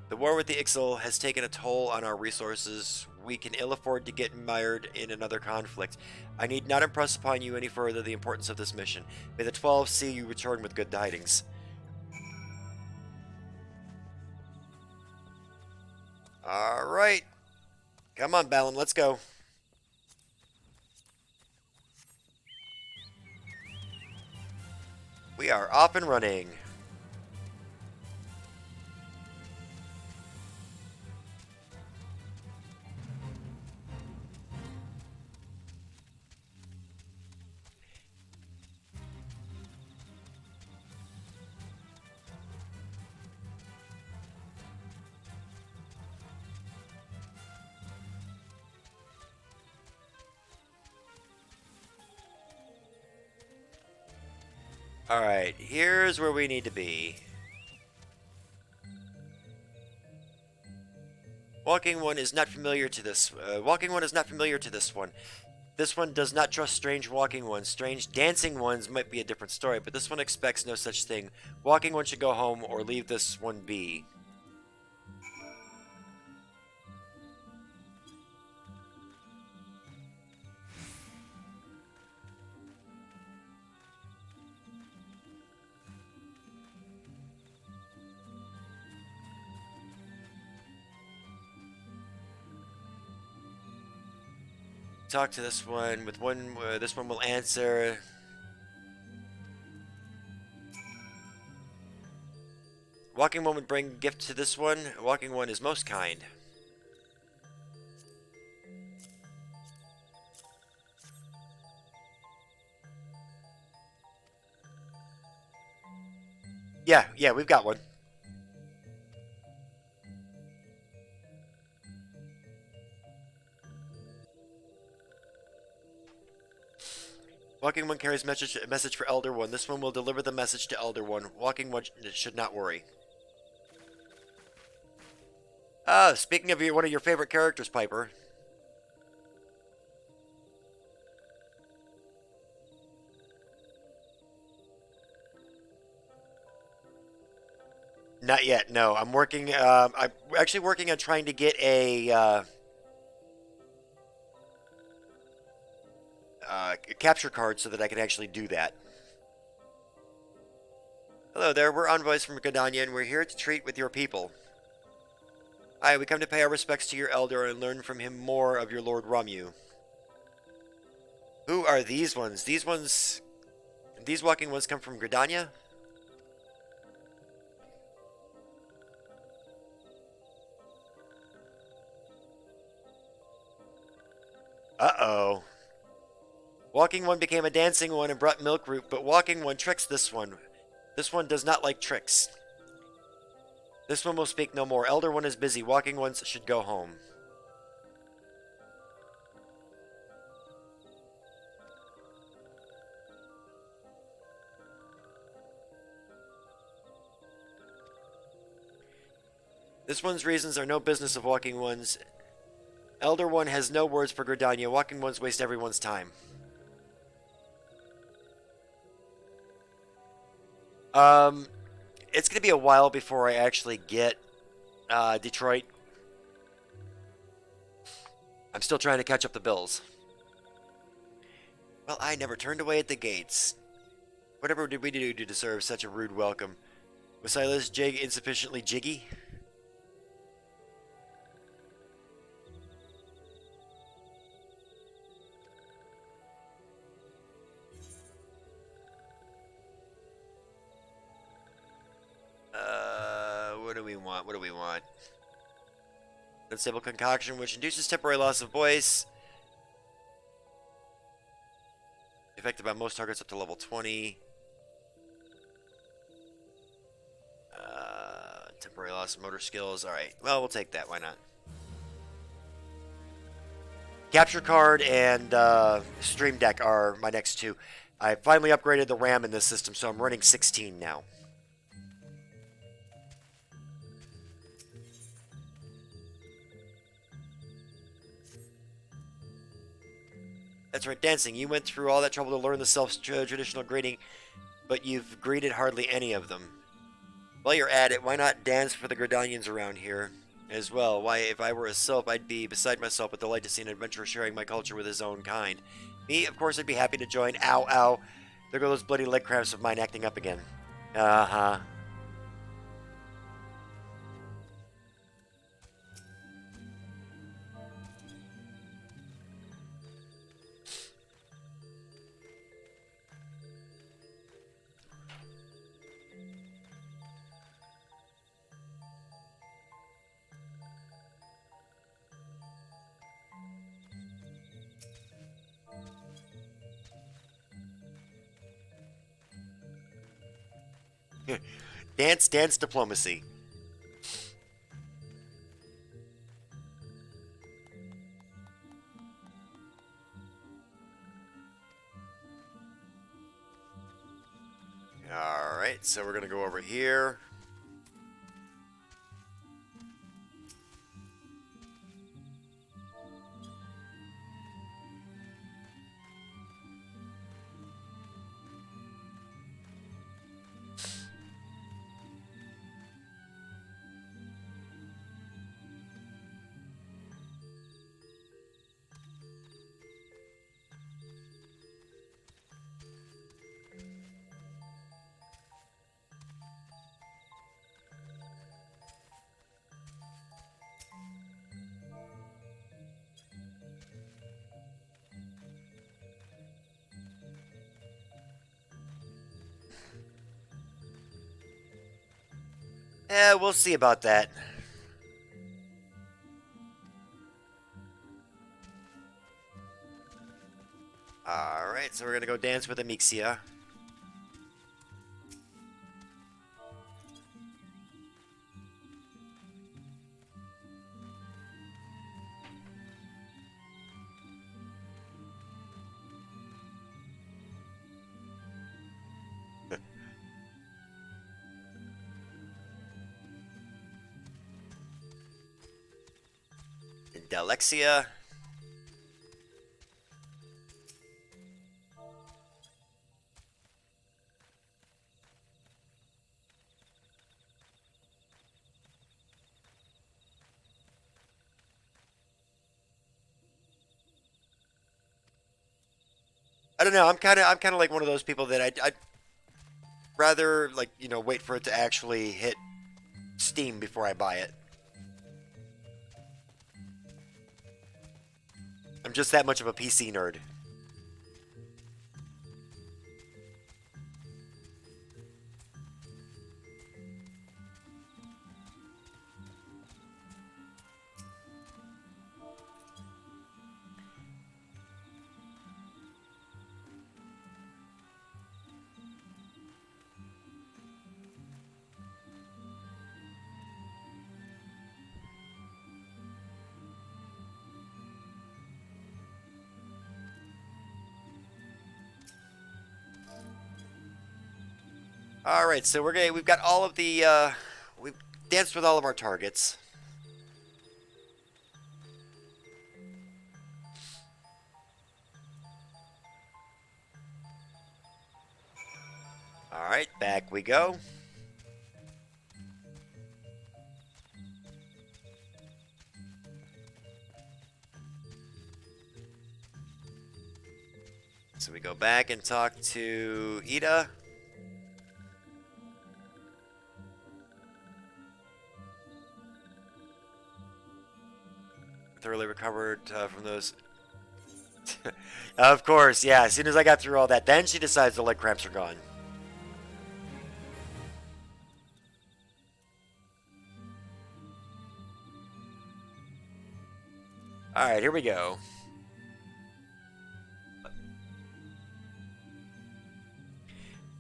The war with the Ixal has taken a toll on our resources. We can ill afford to get mired in another conflict. I need not impress upon you any further the importance of this mission. May the 12 see you return with good tidings. Alright. Come on, Balin, let's go. We are off and running. Alright, here's where we need to be. Walking one is not familiar to this. Walking one is not familiar to this one. This one does not trust strange walking ones. Strange dancing ones might be a different story, but this one expects no such thing. Walking one should go home or leave this one be. Talk to this one. With one, this one will answer. Walking one would bring gift to this one. Walking one is most kind. Yeah, we've got one. Walking one carries message for Elder One. This one will deliver the message to Elder One. Walking one should not worry. Speaking of one of your favorite characters, Piper. Not yet. No, I'm working. I'm actually working on trying to get a capture card so that I can actually do that. Hello there. We're envoys from Gdania, and we're here to treat with your people. Aye, we come to pay our respects to your elder and learn from him more of your Lord Ramu. Who are these ones? These walking ones come from Gridania? Uh-oh. Walking one became a dancing one and brought milk root, but walking one tricks this one. This one does not like tricks. This one will speak no more. Elder one is busy. Walking ones should go home. This one's reasons are no business of walking ones. Elder one has no words for Gridania. Walking ones waste everyone's time. It's going to be a while before I actually get Detroit. I'm still trying to catch up the bills. Well, I never turned away at the gates. Whatever did we do to deserve such a rude welcome? Was Silas Jig insufficiently jiggy? What do we want? What do we want? Unstable concoction, which induces temporary loss of voice. Effective on most targets up to level 20. Temporary loss of motor skills. Alright, well, we'll take that. Why not? Capture card and Stream Deck are my next two. I finally upgraded the RAM in this system, so I'm running 16 now. That's right, dancing. You went through all that trouble to learn the self-traditional greeting, but you've greeted hardly any of them. While you're at it, why not dance for the Gridanians around here as well? Why, if I were a sylph, I'd be beside myself with delight to see an adventurer sharing my culture with his own kind. Me, of course, I'd be happy to join. Ow, ow. There go those bloody leg cramps of mine acting up again. Uh-huh. Dance, dance, diplomacy. Alright, so we're going to go over here. We'll see about that. Alright, so we're gonna go dance with Amixia. And Dalexia. I don't know. I'm kind of like one of those people that I'd rather like wait for it to actually hit Steam before I buy it. I'm just that much of a PC nerd. All right, so we've got all of the we've danced with all of our targets. All right, back we go. So we go back and talk to Ida. Thoroughly recovered from those. Of course, yeah. As soon as I got through all that, then she decides the leg cramps are gone. All right, here we go.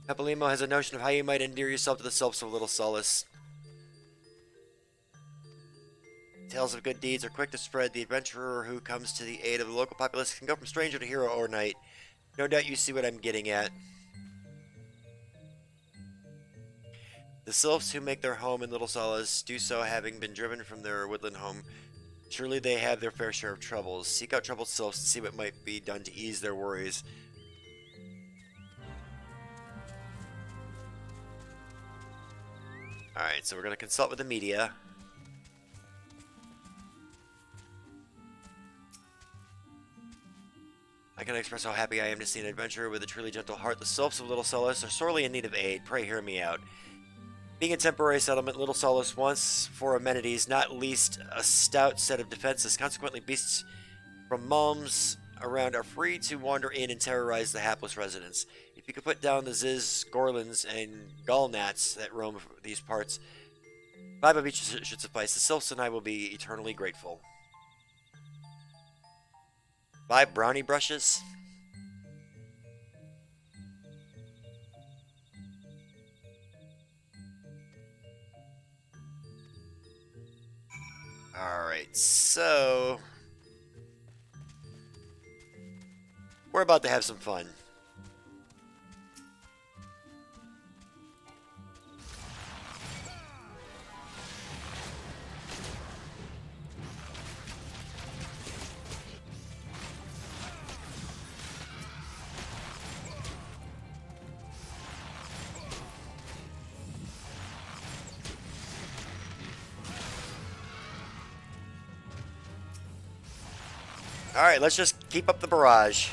Epilemo has a notion of how you might endear yourself to the selves of little solace. Tales of good deeds are quick to spread. The adventurer who comes to the aid of the local populace can go from stranger to hero overnight. No doubt you see what I'm getting at. The sylphs who make their home in Little Solace do so having been driven from their woodland home. Surely they have their fair share of troubles. Seek out troubled sylphs to see what might be done to ease their worries. Alright, so we're going to consult with the media. I can express how happy I am to see an adventurer with a truly gentle heart. The sylphs of Little Solace are sorely in need of aid. Pray hear me out. Being a temporary settlement, Little Solace wants for amenities, not least a stout set of defenses. Consequently, beasts from Malms around are free to wander in and terrorize the hapless residents. If you could put down the Ziz, Gorlins, and Gallnats that roam these parts, 5 of each should suffice. The sylphs and I will be eternally grateful. 5 brownie brushes? Alright, so we're about to have some fun. Alright, let's just keep up the barrage.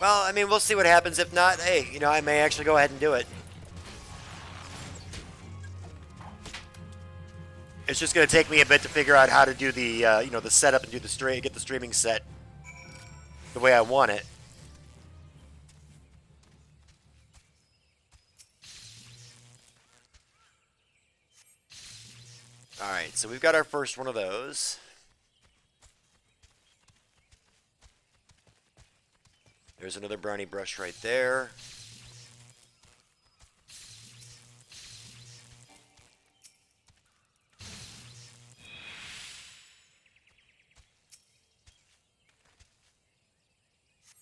Well, I mean, we'll see what happens. If not, hey, I may actually go ahead and do it. It's just going to take me a bit to figure out how to do the, the setup and do the stream, get the streaming set the way I want it. All right, so we've got our first one of those. There's another brownie brush right there.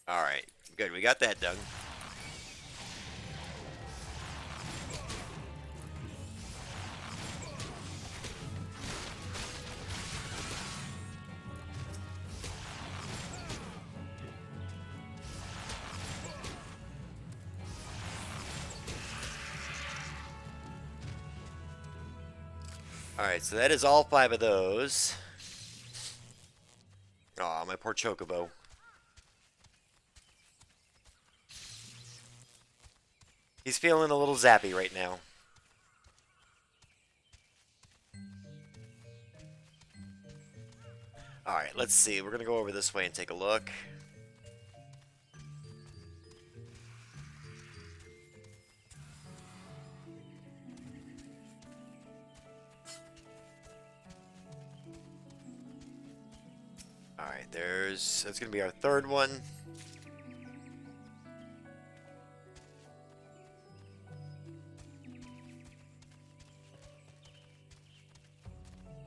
Alright, good. We got that done. Alright, so that is all 5 of those. Aw, my poor Chocobo. He's feeling a little zappy right now. Alright, let's see. We're going to go over this way and take a look. Alright, that's going to be our third one.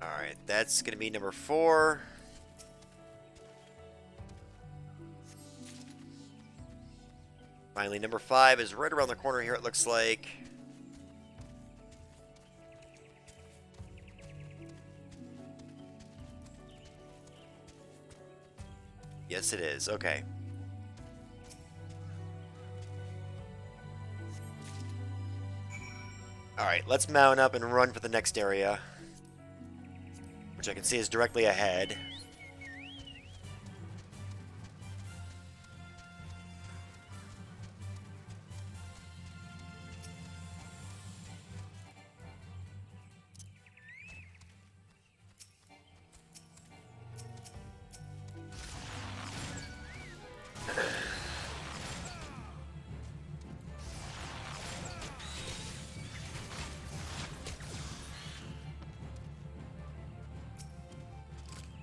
Alright, that's going to be number 4. Finally, number 5 is right around the corner here, it looks like. Yes, it is. Okay. Alright, let's mount up and run for the next area, which I can see is directly ahead.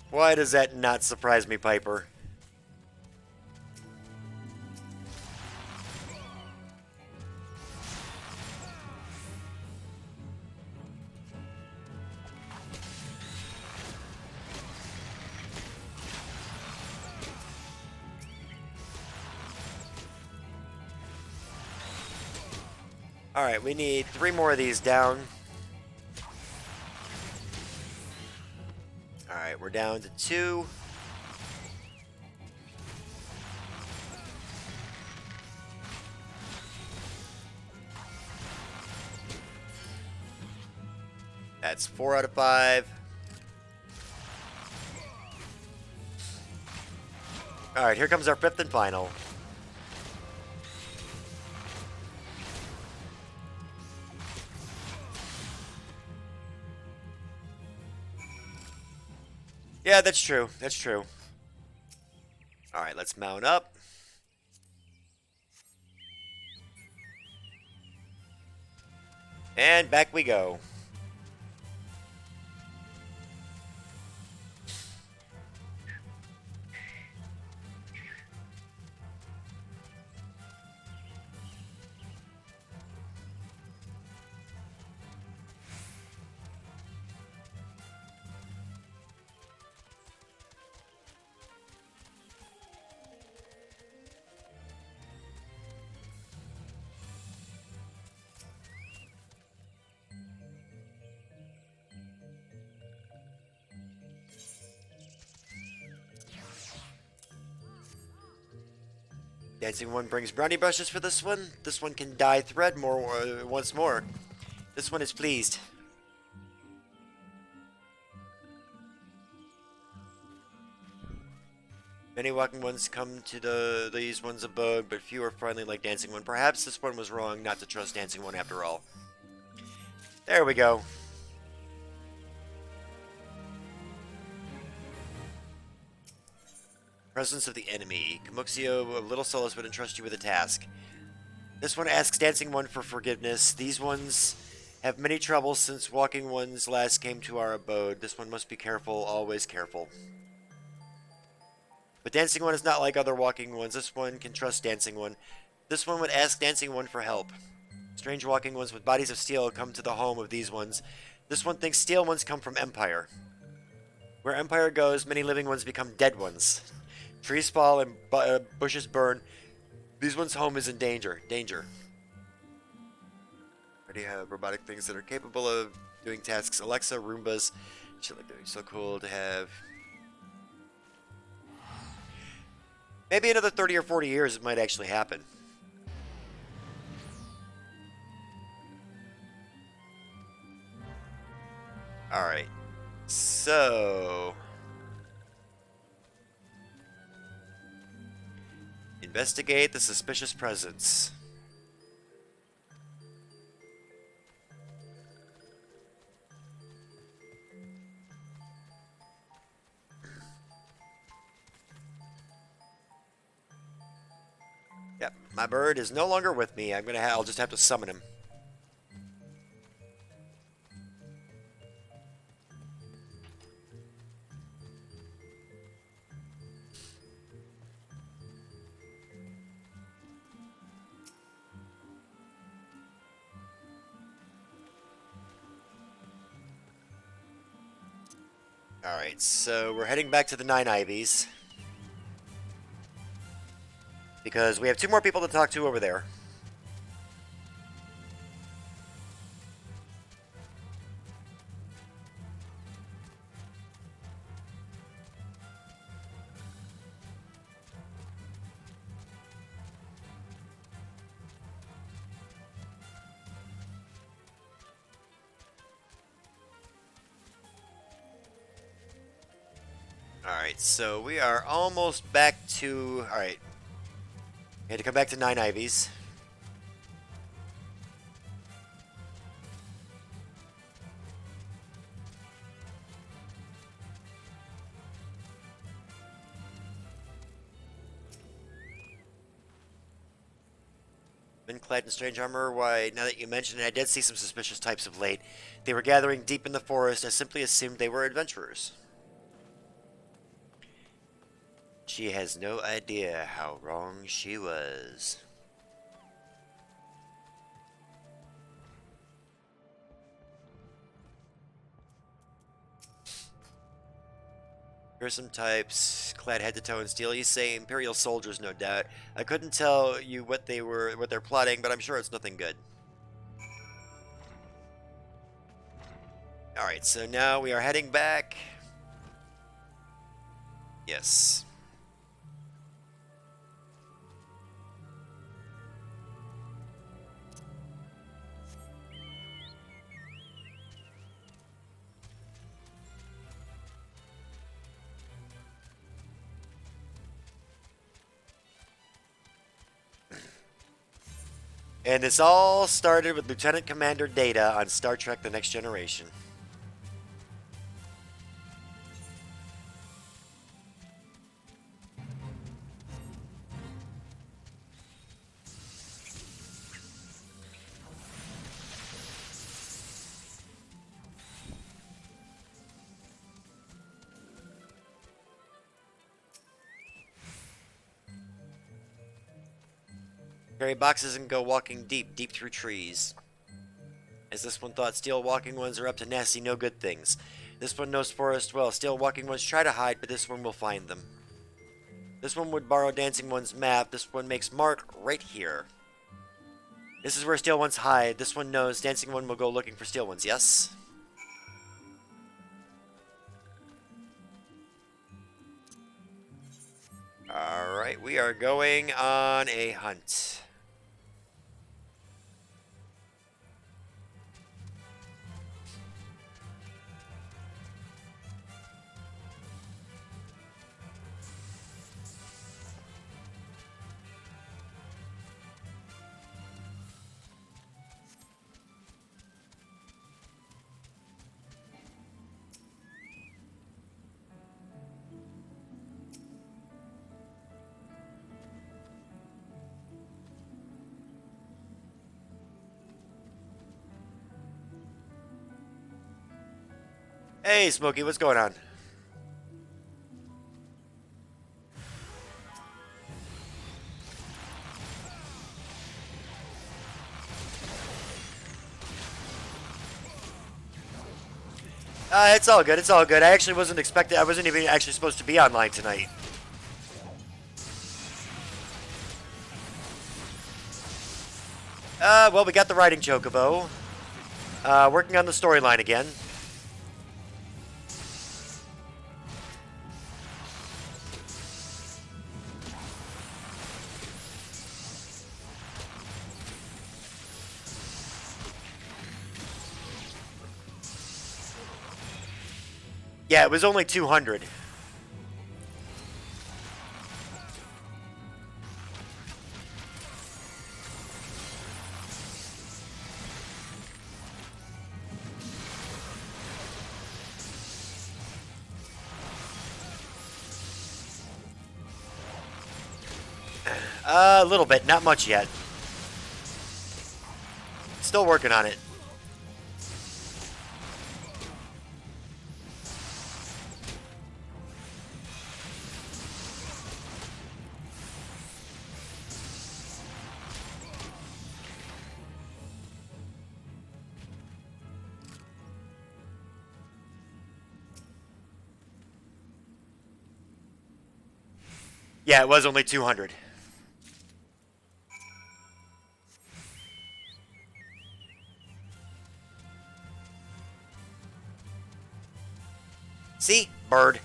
Why does that not surprise me, Piper? Alright, we need 3 more of these down. Alright, we're down to 2. That's 4 out of 5. Alright, here comes our 5th and final. Yeah, that's true. That's true. Alright, let's mount up. And back we go. Dancing one brings brownie brushes for this one. This one can dye thread once more. This one is pleased. Many walking ones come to these ones abode, but few are friendly like dancing one. Perhaps this one was wrong not to trust dancing one after all. There we go. Presence of the enemy. Kamuxio of Little Solace would entrust you with a task. This one asks Dancing One for forgiveness. These ones have many troubles since Walking Ones last came to our abode. This one must be careful, always careful. But Dancing One is not like other Walking Ones. This one can trust Dancing One. This one would ask Dancing One for help. Strange Walking Ones with bodies of steel come to the home of these ones. This one thinks steel ones come from Empire. Where Empire goes, many living ones become dead ones. Trees fall and bushes burn. These ones' home is in danger. Danger. Already have robotic things that are capable of doing tasks. Alexa, Roombas. Shit like that would be so cool to have. Maybe another 30 or 40 years it might actually happen. Alright. So... investigate the suspicious presence. Yep, my bird is no longer with me. I'll just have to summon him. Alright, so we're heading back to the 9 Ivies. Because we have 2 more people to talk to over there. Alright, so we are almost back to... Alright. We had to come back to 9 Ivies. Men clad in strange armor. Why, now that you mention it, I did see some suspicious types of late. They were gathering deep in the forest. I simply assumed they were adventurers. She has no idea how wrong she was. Fearsome types, clad head to toe in steel. You say Imperial soldiers, no doubt. I couldn't tell you what they're plotting, but I'm sure it's nothing good. Alright, so now we are heading back. Yes. And this all started with Lieutenant Commander Data on Star Trek The Next Generation. Carry boxes and go walking deep through trees. As this one thought, steel walking ones are up to nasty no good things. This one knows forest well. Steel walking ones try to hide, but this one will find them. This one would borrow dancing one's map. This one makes mark right here. This is where steel ones hide. This one knows dancing one will go looking for steel ones, yes? Alright, we are going on a hunt. Hey, Smokey, what's going on? It's all good. It's all good. I actually wasn't expecting. I wasn't even actually supposed to be online tonight. Well, we got the riding chocobo. Working on the storyline again. Yeah, it was only 200. A little bit, not much yet. Still working on it. Yeah, it was only 200. See? Bird.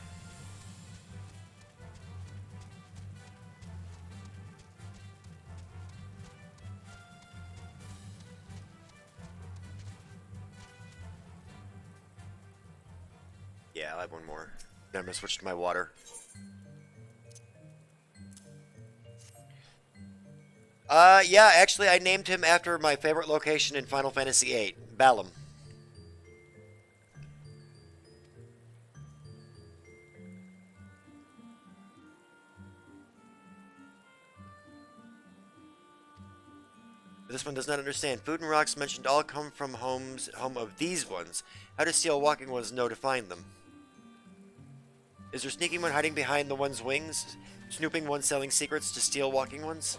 Yeah, I'll have one more. Then I'm gonna switch to my water. Yeah, actually, I named him after my favorite location in Final Fantasy VIII, Balam. This one does not understand. Food and rocks mentioned all come from home of these ones. How does Steel Walking Ones know to find them? Is there sneaking one hiding behind the one's wings? Snooping one selling secrets to Steel Walking Ones?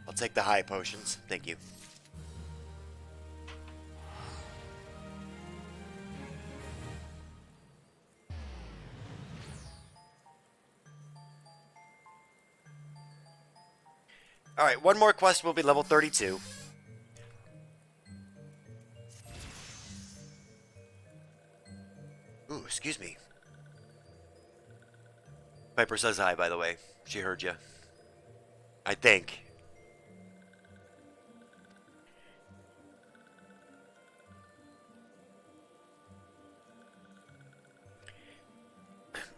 I'll take the high potions. Thank you. Alright, one more quest will be level 32. Ooh, excuse me. Piper says hi, by the way. She heard you. I think.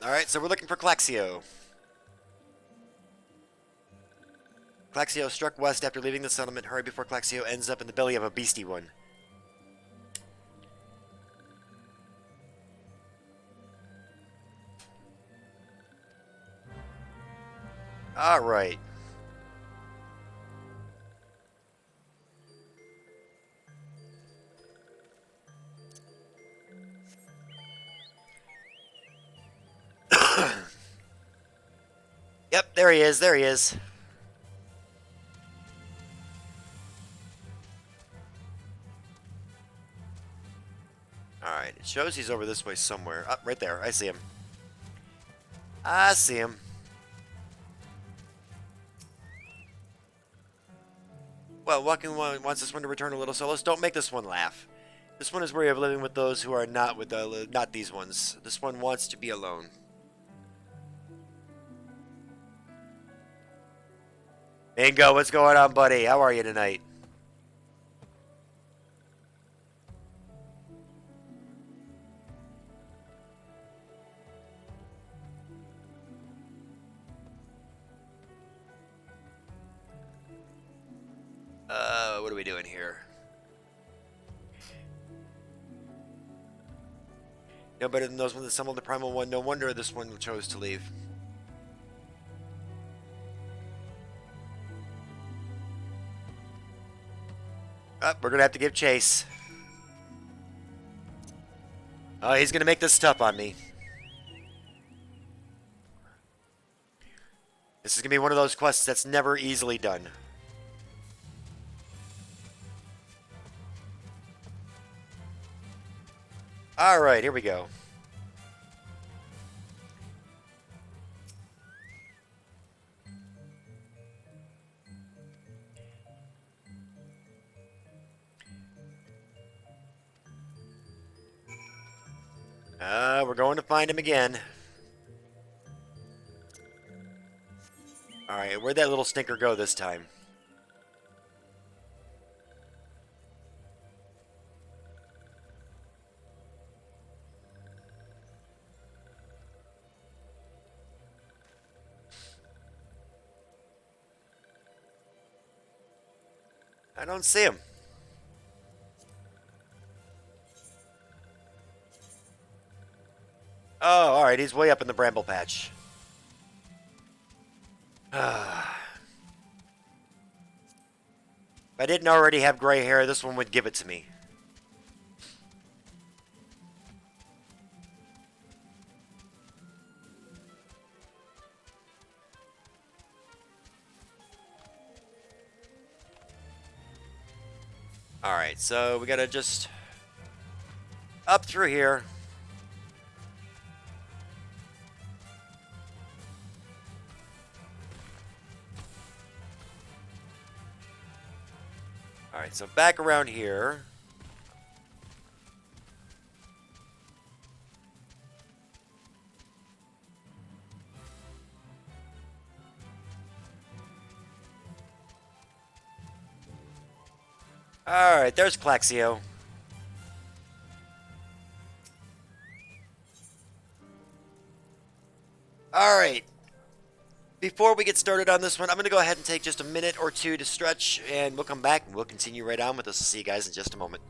Alright, so we're looking for Claxio. Claxio struck west after leaving the settlement. Hurry before Claxio ends up in the belly of a beastie one. Alright. Yep, there he is, there he is. Alright, it shows he's over this way somewhere. Up, right there, I see him. I see him. Well, Walking One wants this one to return a little solace. Don't make this one laugh. This one is weary of living with those who are not with not these ones. This one wants to be alone. Bingo, what's going on, buddy? How are you tonight? What are we doing here? No better than those ones that summoned the Primal One. No wonder this one chose to leave. We're gonna have to give chase. Oh, he's gonna make this tough on me. This is gonna be one of those quests that's never easily done. Alright, here we go. We're going to find him again. Alright, where'd that little stinker go this time? I don't see him. Oh, alright, he's way up in the bramble patch. If I didn't already have gray hair, this one would give it to me. Alright, so we gotta just up through here. Alright, so back around here. Alright, there's Claxio. Alright. Before we get started on this one, I'm going to go ahead and take just a minute or two to stretch, and we'll come back and we'll continue right on with this. I'll see you guys in just a moment.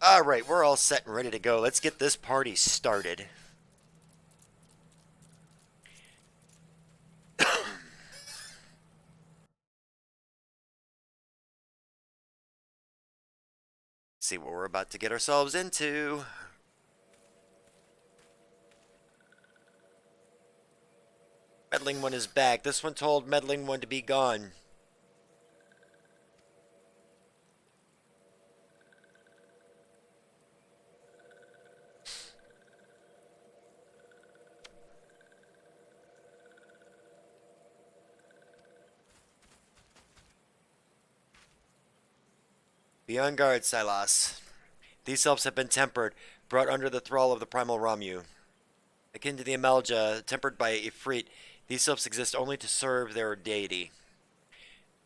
Alright, we're all set and ready to go. Let's get this party started. See what we're about to get ourselves into. Meddling One is back. This one told Meddling One to be gone. Be on guard, Silas. These selves have been tempered, brought under the thrall of the primal Ramu. Akin to the Amalja, tempered by Ifrit, these selves exist only to serve their deity.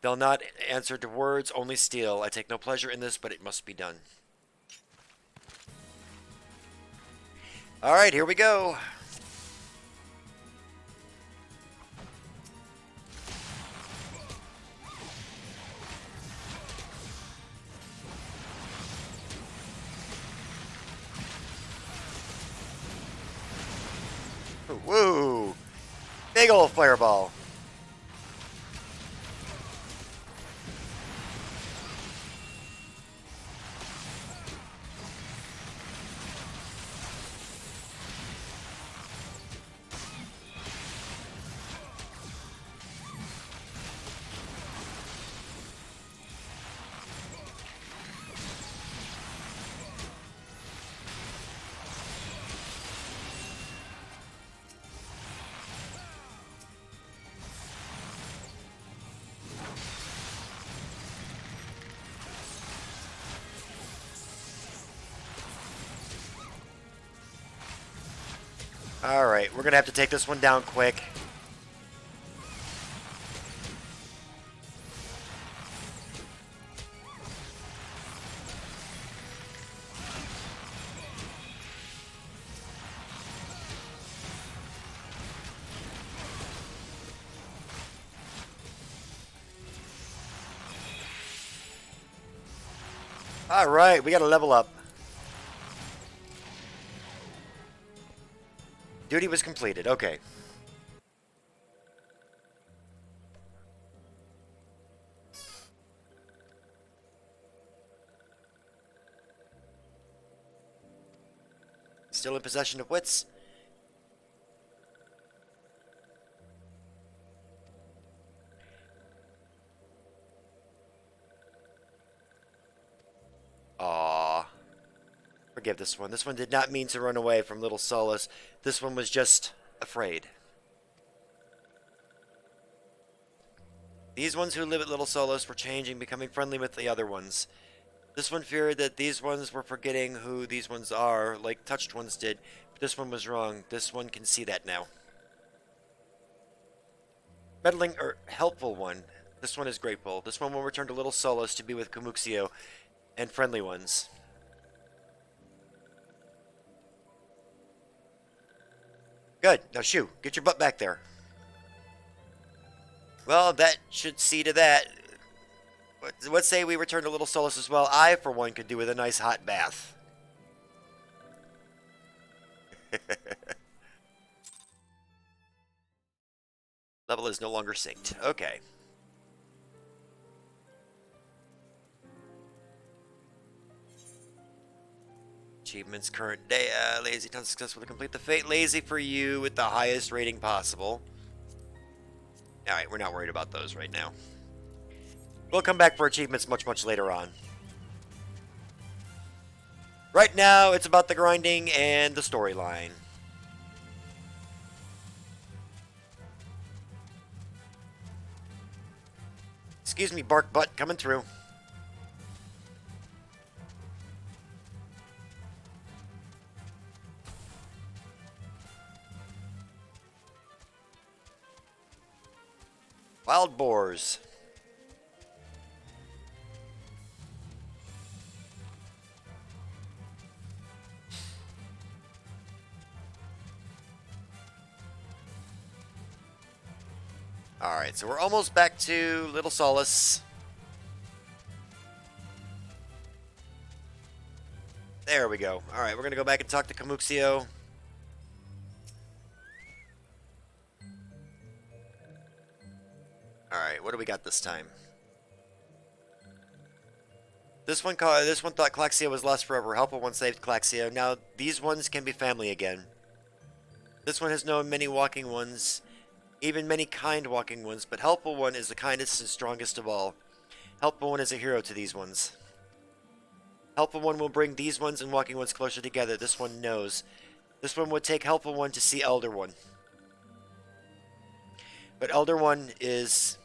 They'll not answer to words, only steal. I take no pleasure in this, but it must be done. Alright, here we go. Woo! Big ol' fireball. Alright, we're gonna have to take this one down quick. Alright, we gotta level up. Duty was completed. Okay. Still in possession of wits? Aww. Forgive this one. This one did not mean to run away from Little Solace. This one was just afraid. These ones who live at Little Solace were changing, becoming friendly with the other ones. This one feared that these ones were forgetting who these ones are, like touched ones did. But this one was wrong. This one can see that now. Meddling, or helpful one. This one is grateful. This one will return to Little Solace to be with Kumuxio and friendly ones. Good. Now shoo. Get your butt back there. Well, that should see to that. Let's say we return to Little Solace as well. I, for one, could do with a nice hot bath. Level is no longer synced. Okay. Achievements current day. Lazy ton successful to complete the fate. Lazy for you with the highest rating possible. Alright, we're not worried about those right now. We'll come back for achievements much, much later on. Right now, it's about the grinding and the storyline. Excuse me, bark butt, coming through. Wild boars. Alright, so we're almost back to Little Solace. There we go. Alright, we're gonna go back and talk to Kumuxio. Alright, what do we got this time? This one thought Claxio was lost forever. Helpful one saved Claxio. Now these ones can be family again. This one has known many walking ones, even many kind walking ones, but Helpful one is the kindest and strongest of all. Helpful one is a hero to these ones. Helpful one will bring these ones and walking ones closer together. This one knows. This one would take Helpful one to see Elder one. But Elder one is...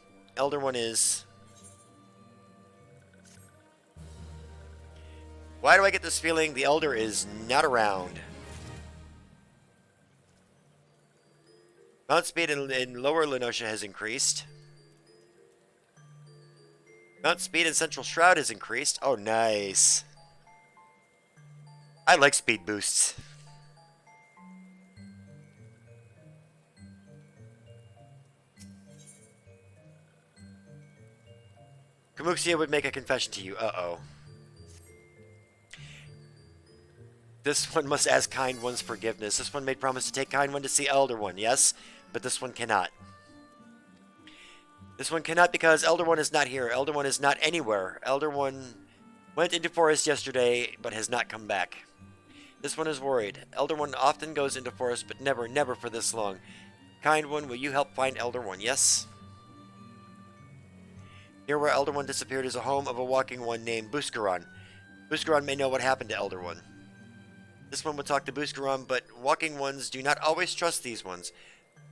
Why do I get this feeling the Elder is not around? Mount speed in Lower Lenosha has increased. Mount speed in Central Shroud has increased. Oh, nice. I like speed boosts. Kumuxio would make a confession to you. Uh-oh. This one must ask Kind One's forgiveness. This one made promise to take Kind One to see Elder One. Yes? but this one cannot. This one cannot because Elder One is not here. Elder One is not anywhere. Elder One went into forest yesterday, but has not come back. This one is worried. Elder One often goes into forest, but never, never for this long. Kind One, will you help find Elder One? Yes? Near where Elder One disappeared is a home of a walking one named Buscaron. Buscaron may know what happened to Elder One. This one would talk to Buscaron, but walking ones do not always trust these ones.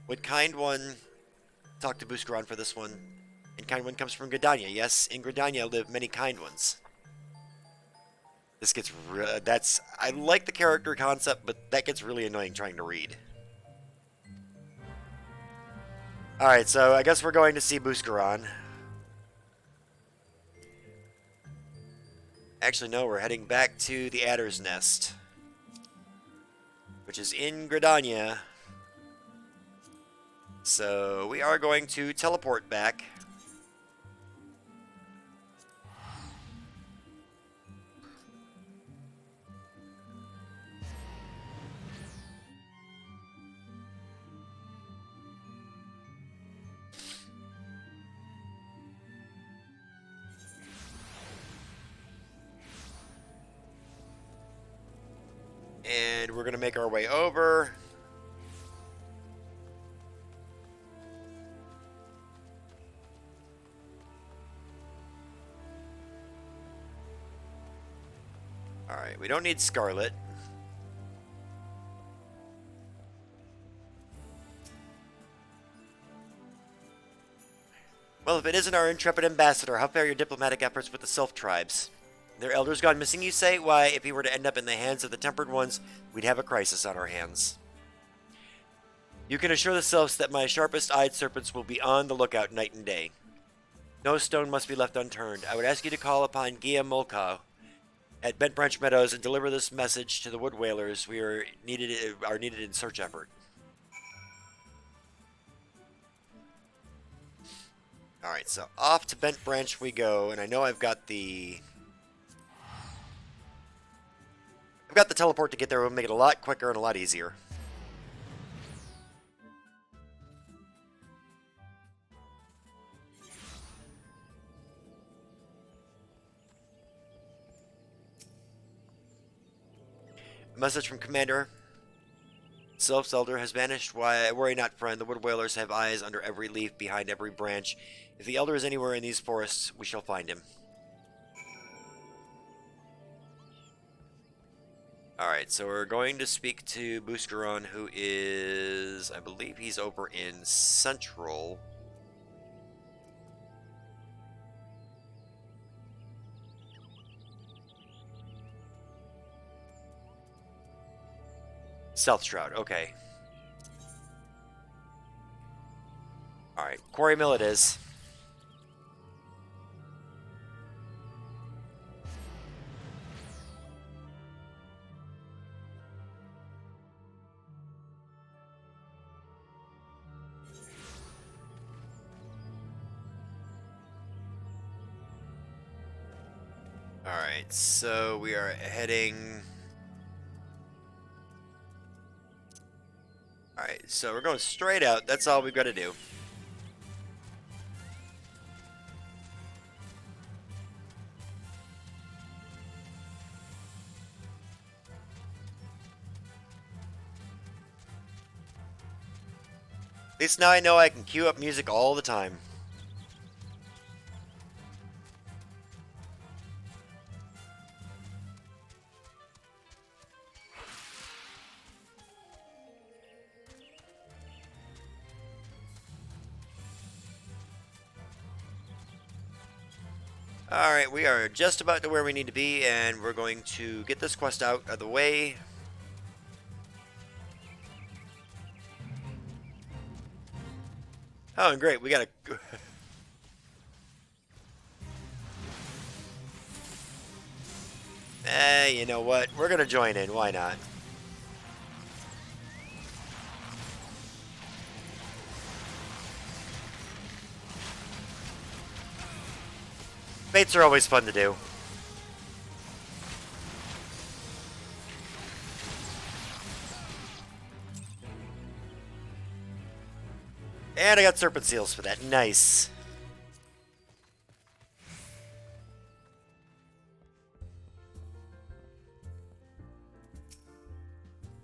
Would Kind One talk to Buscaron for this one? And Kind One comes from Gridania. Yes, in Gridania live many Kind Ones. This gets I like the character concept, but that gets really annoying trying to read. Alright, so I guess we're going to see Buscaron. Actually, no, we're heading back to the Adder's Nest, which is in Gridania. So we are going to teleport back. And we're going to make our way over. Alright, we don't need Scarlet. Well, if it isn't our intrepid ambassador, how fare your diplomatic efforts with the Sylph tribes? Their elders gone missing, you say? Why, if he were to end up in the hands of the Tempered Ones, we'd have a crisis on our hands. You can assure the Sylphs that my sharpest-eyed serpents will be on the lookout night and day. No stone must be left unturned. I would ask you to call upon Gia Mulcaw at Bent Branch Meadows and deliver this message to the Wood Whalers. We are needed in search effort. Alright, so off to Bent Branch we go, and I know I've got the teleport to get there. It will make it a lot quicker and a lot easier. A message from Commander. Sylph's Elder has vanished. Why, worry not, friend. The Wood Whalers have eyes under every leaf, behind every branch. If the Elder is anywhere in these forests, we shall find him. Alright, so we're going to speak to Buscaron, who is, I believe he's over in Central. South Shroud, okay. Alright, Quarry Mill it is. Alright, so we are heading... Alright, so we're going straight out. That's all we've got to do. At least now I know I can queue up music all the time. Alright, we are just about to where we need to be, and we're going to get this quest out of the way. Oh, and great, we got a... you know what? We're gonna join in, why not? Baits are always fun to do. And I got serpent seals for that. Nice.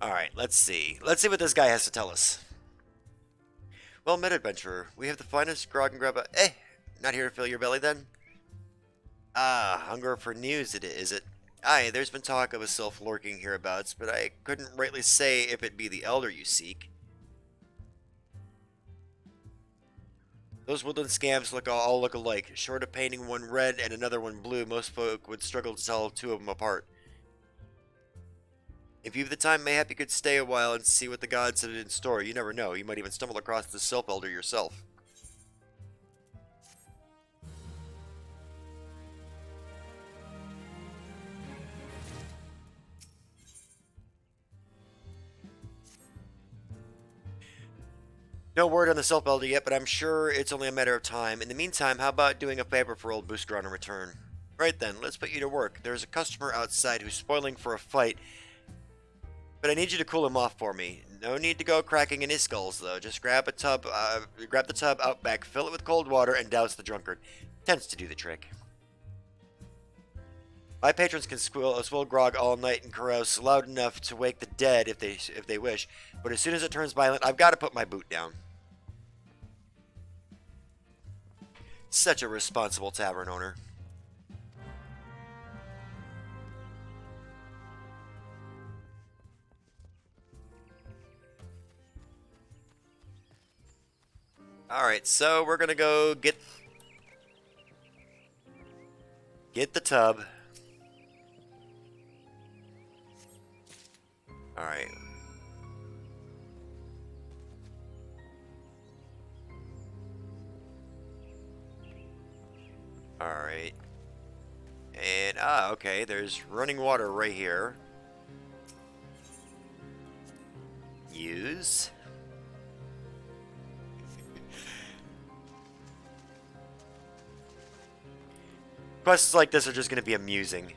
Alright, let's see. Let's see what this guy has to tell us. Well met, adventurer. We have the finest grog and grub. Not here to fill your belly then? Ah, hunger for news is it? Aye, there's been talk of a sylph lurking hereabouts, but I couldn't rightly say if it be the elder you seek. Those woodland scamps all look alike. Short of painting one red and another one blue, most folk would struggle to tell two of them apart. If you've the time, mayhap you could stay a while and see what the gods have in store. You never know. You might even stumble across the sylph elder yourself. No word on the Sylph Elder yet, but I'm sure it's only a matter of time. In the meantime, how about doing a favor for old Booster on a return? Right then, let's put you to work. There's a customer outside who's spoiling for a fight, but I need you to cool him off for me. No need to go cracking in his skulls, though. Just grab the tub out back, fill it with cold water, and douse the drunkard. Tends to do the trick. My patrons can swill grog all night and carouse loud enough to wake the dead if they wish, but as soon as it turns violent, I've got to put my boot down. Such a responsible tavern owner. Alright, so we're gonna go get the tub. Alright. Alright. And, okay, there's running water right here. Use. Quests like this are just going to be amusing.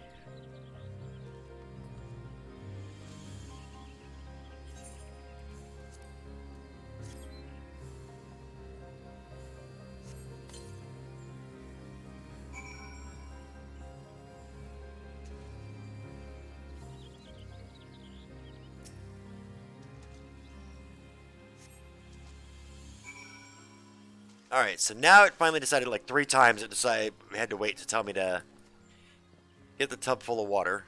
Alright, so now it finally decided like 3 times it had to wait to tell me to get the tub full of water.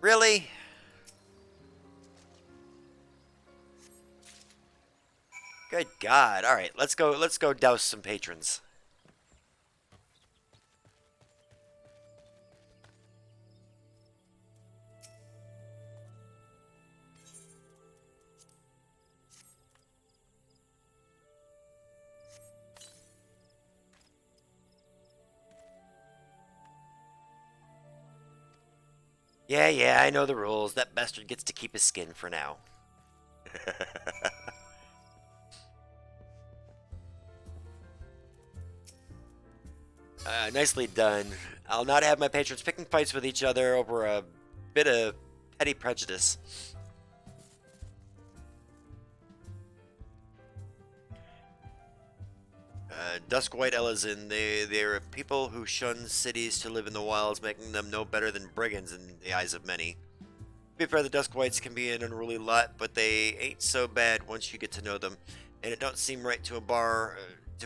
Really? Good God. Alright, let's go douse some patrons. Yeah, I know the rules. That bastard gets to keep his skin for now. Nicely done. I'll not have my patrons picking fights with each other over a bit of petty prejudice. Dusk White Elizin, they're people who shun cities to live in the wilds, making them no better than brigands in the eyes of many. To be fair, the Dusk Whites can be an unruly lot, but they ain't so bad once you get to know them, and it don't seem right to bar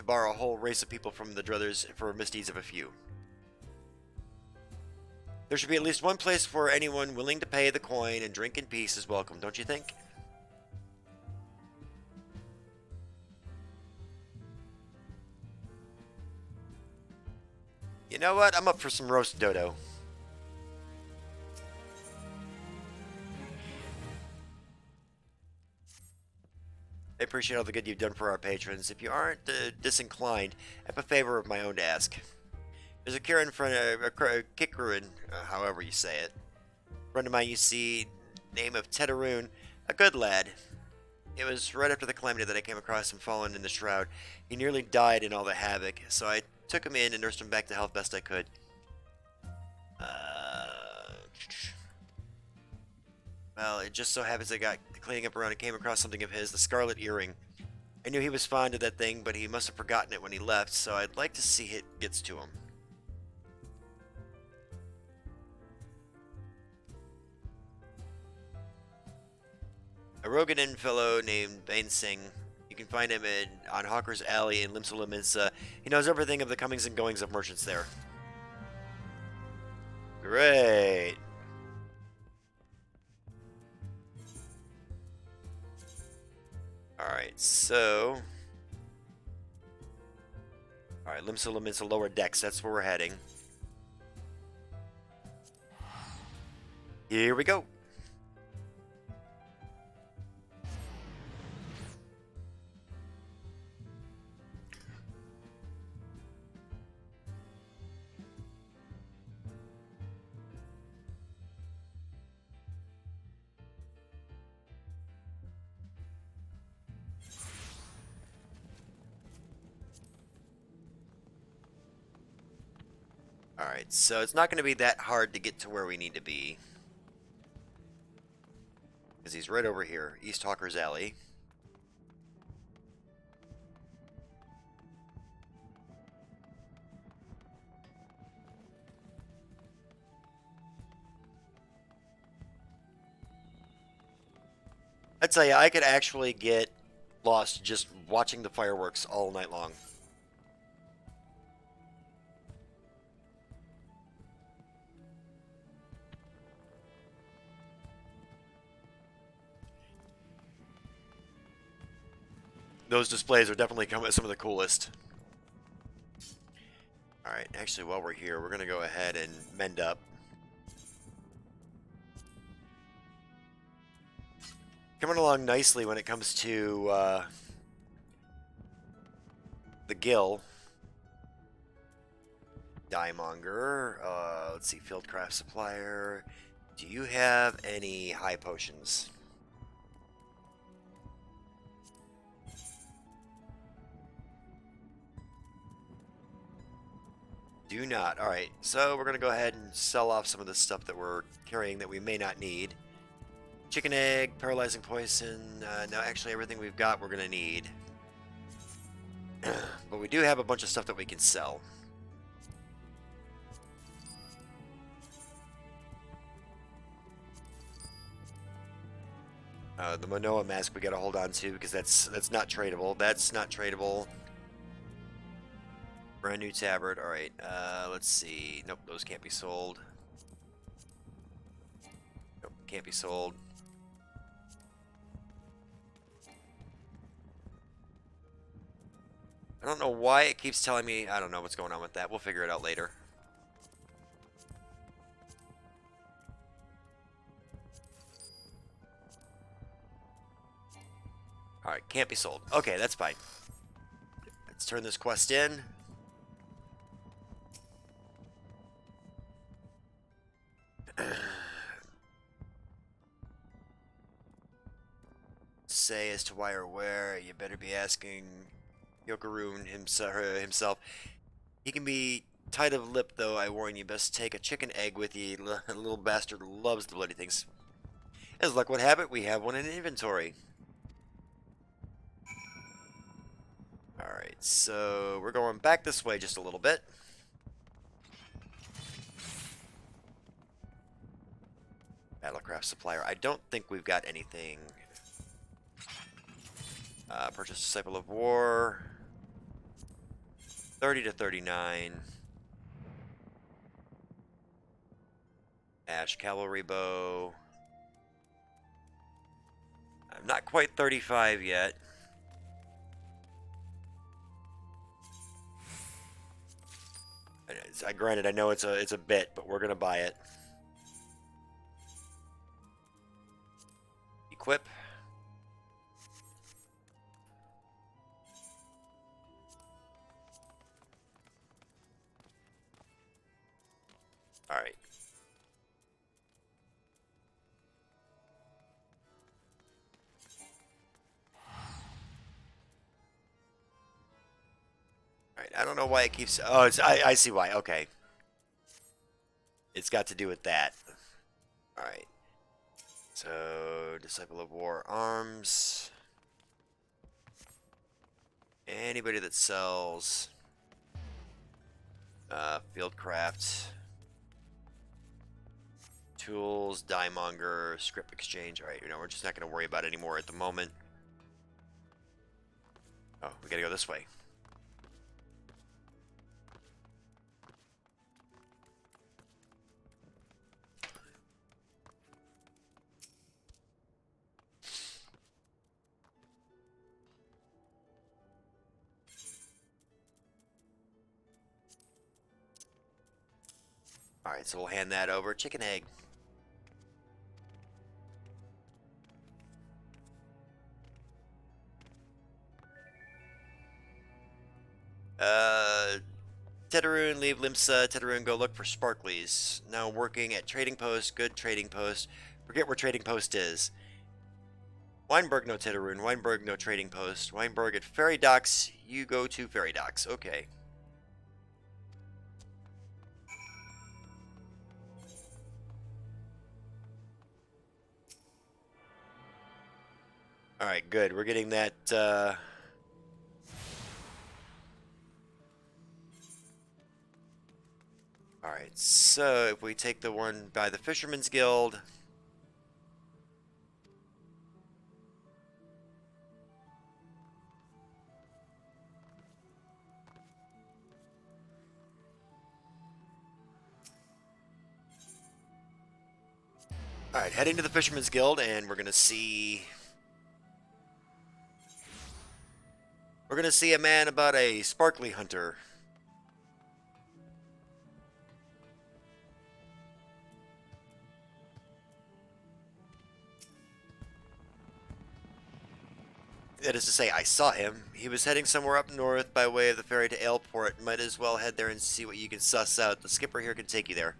a whole race of people from the Druthers for misdeeds of a few. There should be at least one place where anyone willing to pay the coin and drink in peace is welcome, don't you think? You know what? I'm up for some roast dodo. I appreciate all the good you've done for our patrons. If you aren't disinclined, I have a favor of my own to ask. There's a Kieran friend, a Kikruin, however you say it. Friend of mine you see, name of Tedaroon, a good lad. It was right after the calamity that I came across him fallen in the shroud. He nearly died in all the havoc, so I took him in and nursed him back to health best I could. Well, it just so happens I got cleaning up around and came across something of his, the scarlet earring. I knew he was fond of that thing, but he must have forgotten it when he left, so I'd like to see it gets to him. A Roganin fellow named Bain Singh. You can find him on Hawker's Alley in Limsa. He knows everything of the comings and goings of merchants there. Great. Alright, so... Alright, Limsa lower decks. That's where we're heading. Here we go. Alright, so it's not going to be that hard to get to where we need to be. Because he's right over here, East Hawker's Alley. I tell you, I could actually get lost just watching the fireworks all night long. Those displays are definitely some of the coolest. Alright, actually while we're here, we're going to go ahead and mend up. Coming along nicely when it comes to the Gill. Diemonger. Let's see, Fieldcraft Supplier. Do you have any high potions? Do not. Alright, so we're going to go ahead and sell off some of the stuff that we're carrying that we may not need. Chicken egg, paralyzing poison. No, actually everything we've got we're going to need. But we do have a bunch of stuff that we can sell. The Manoa mask we got to hold on to because that's not tradable. That's not tradable. Brand new tabard. All right. Let's see. Nope, those can't be sold. Nope, can't be sold. I don't know why it keeps telling me. I don't know what's going on with that. We'll figure it out later. Alright, can't be sold. Okay, that's fine. Let's turn this quest in. Say as to why or where, you better be asking Yokaroon himself. He can be tight of lip, though, I warn you. Best take a chicken egg with you. The little bastard loves the bloody things. As luck would have it, we have one in inventory. Alright, so we're going back this way just a little bit. Battlecraft supplier. I don't think we've got anything. Purchase Disciple of War. 30 to 39. Ash Cavalry Bow. I'm not quite 35 yet. Granted, I know it's a bit, but we're gonna buy it. Equip. All right. Alright, I don't know why it keeps... Oh, I see why. Okay. It's got to do with that. Alright. So, Disciple of War arms. Anybody that sells Fieldcraft, tools, diemonger, script exchange. All right, we're just not going to worry about it anymore at the moment. Oh, we got to go this way. All right, so we'll hand that over. Chicken egg. Tetaroon, leave Limsa. Tetaroon, go look for Sparklies. Now working at Trading Post. Good Trading Post. Forget where Trading Post is. Weinberg, no Tetaroon. Weinberg, no Trading Post. Weinberg at Ferry Docks. You go to Ferry Docks. Okay. Alright, good. We're getting that, Alright, so if we take the one by the Fisherman's Guild... Alright, heading to the Fisherman's Guild, and we're gonna see... We're gonna see a man about a sparkly hunter. That is to say, I saw him. He was heading somewhere up north by way of the ferry to Aleport. Might as well head there and see what you can suss out. The skipper here can take you there.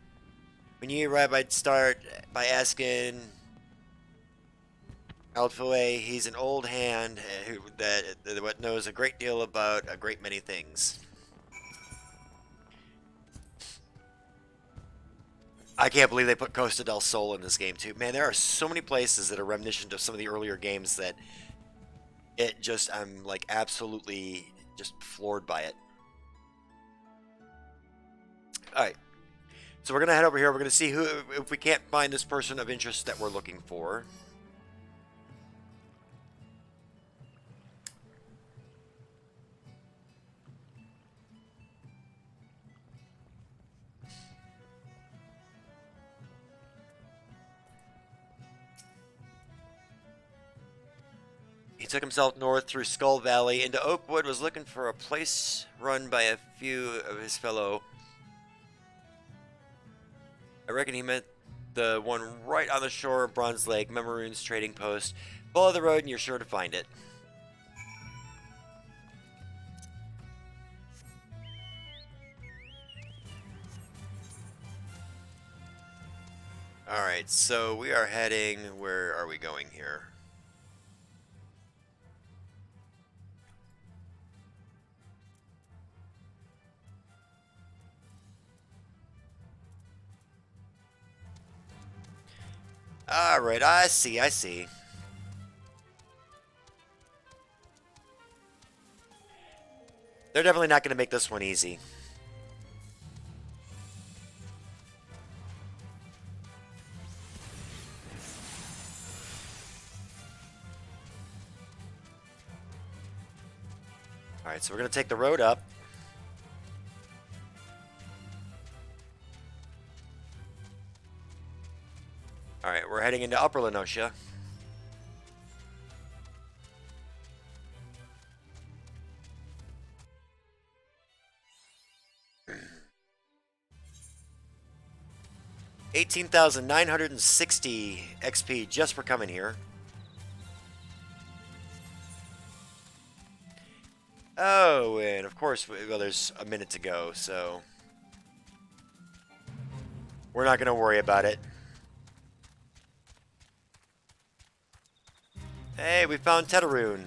When you arrive, I'd start by asking Alfoe. He's an old hand that knows a great deal about a great many things. I can't believe they put Costa del Sol in this game too. Man, there are so many places that are reminiscent of some of the earlier games that I'm like absolutely just floored by it. Alright. So we're going to head over here. We're going to see if we can't find this person of interest that we're looking for. He took himself north through Skull Valley into Oakwood, was looking for a place run by a few of his fellow. I reckon he meant the one right on the shore of Bronze Lake, Memoroon's trading post. Follow the road and you're sure to find it. Alright, so we are heading... Where are we going here? Alright, I see. They're definitely not going to make this one easy. Alright, so we're going to take the road up. Alright, we're heading into Upper Lenosha. $18,960 XP just for coming here. Oh, and of course, well, there's a minute to go, so we're not going to worry about it. Hey, we found Tetaroon.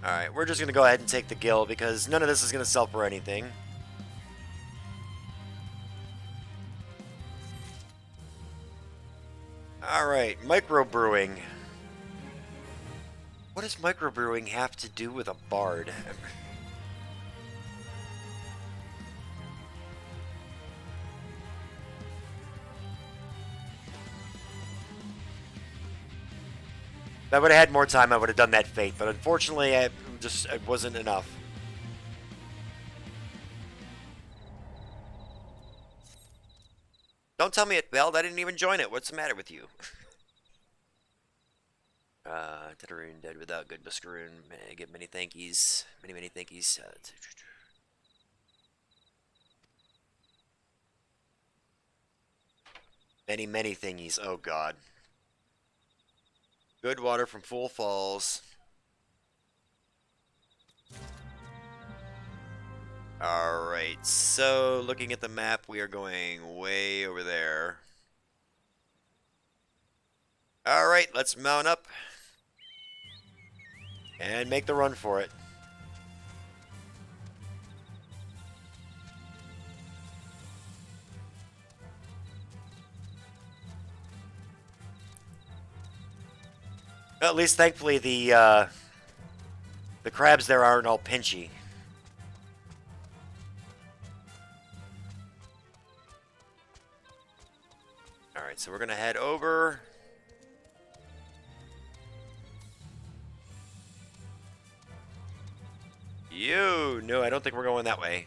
Alright, we're just going to go ahead and take the gill because none of this is going to sell for anything. Alright, microbrewing. What does microbrewing have to do with a bard? If I would have had more time, I would have done that fate, but unfortunately, it wasn't enough. Don't tell me it failed. I didn't even join it. What's the matter with you? Tetaroon dead without good Buscaroon. Get many thankies. Many thankies. Many thingies. Oh, God. Good water from Full Falls. Alright, so looking at the map, we are going way over there. Alright, let's mount up. And make the run for it. Well, at least, thankfully, the crabs there aren't all pinchy. Alright, so we're going to head over. No, I don't think we're going that way.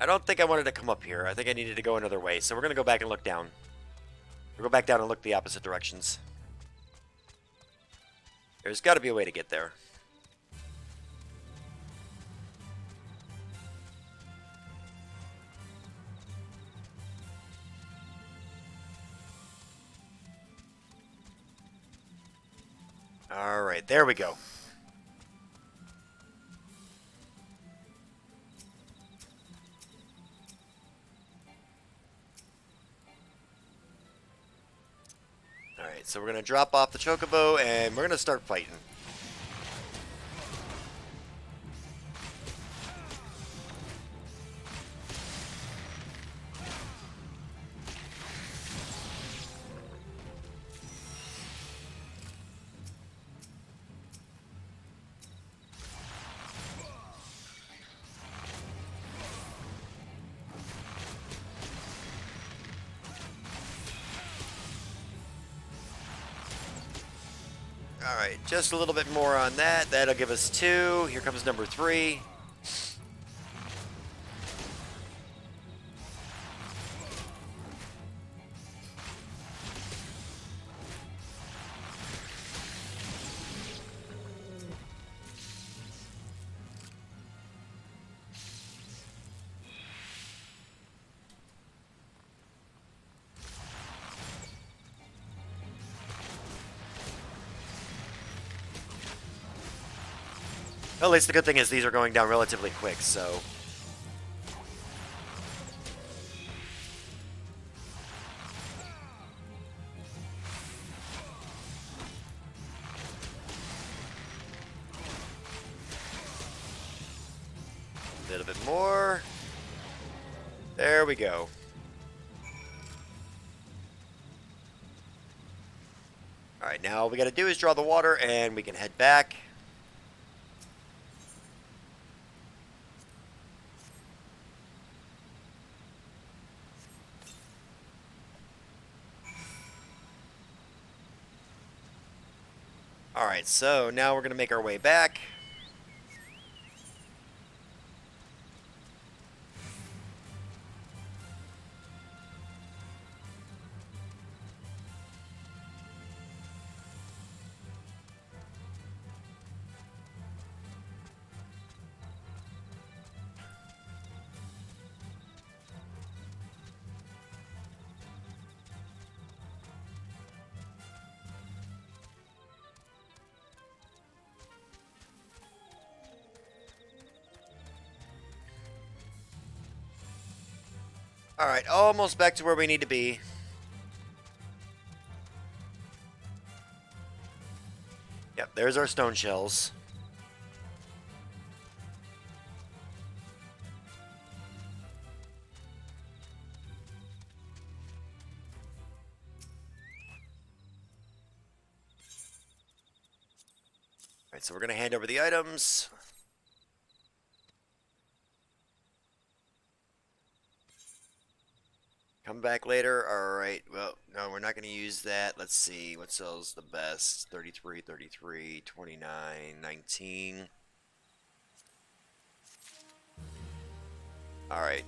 I don't think I wanted to come up here. I think I needed to go another way. So we're going to go back and look down. We'll go back down and look the opposite directions. There's got to be a way to get there. Alright, there we go. Alright, so we're going to drop off the chocobo and we're going to start fighting. Alright, just a little bit more on that. That'll give us 2. Here comes number 3. Well, at least the good thing is these are going down relatively quick, so... a little bit more. There we go. Alright, now all we gotta do is draw the water and we can head back. Alright, so now we're going to make our way back. Alright, almost back to where we need to be. Yep, there's our stone shells. Alright, so we're going to hand over the items. Come back later. Alright, well, no, we're not going to use that. Let's see, what sells the best? 33, 33, 29, 19. Alright.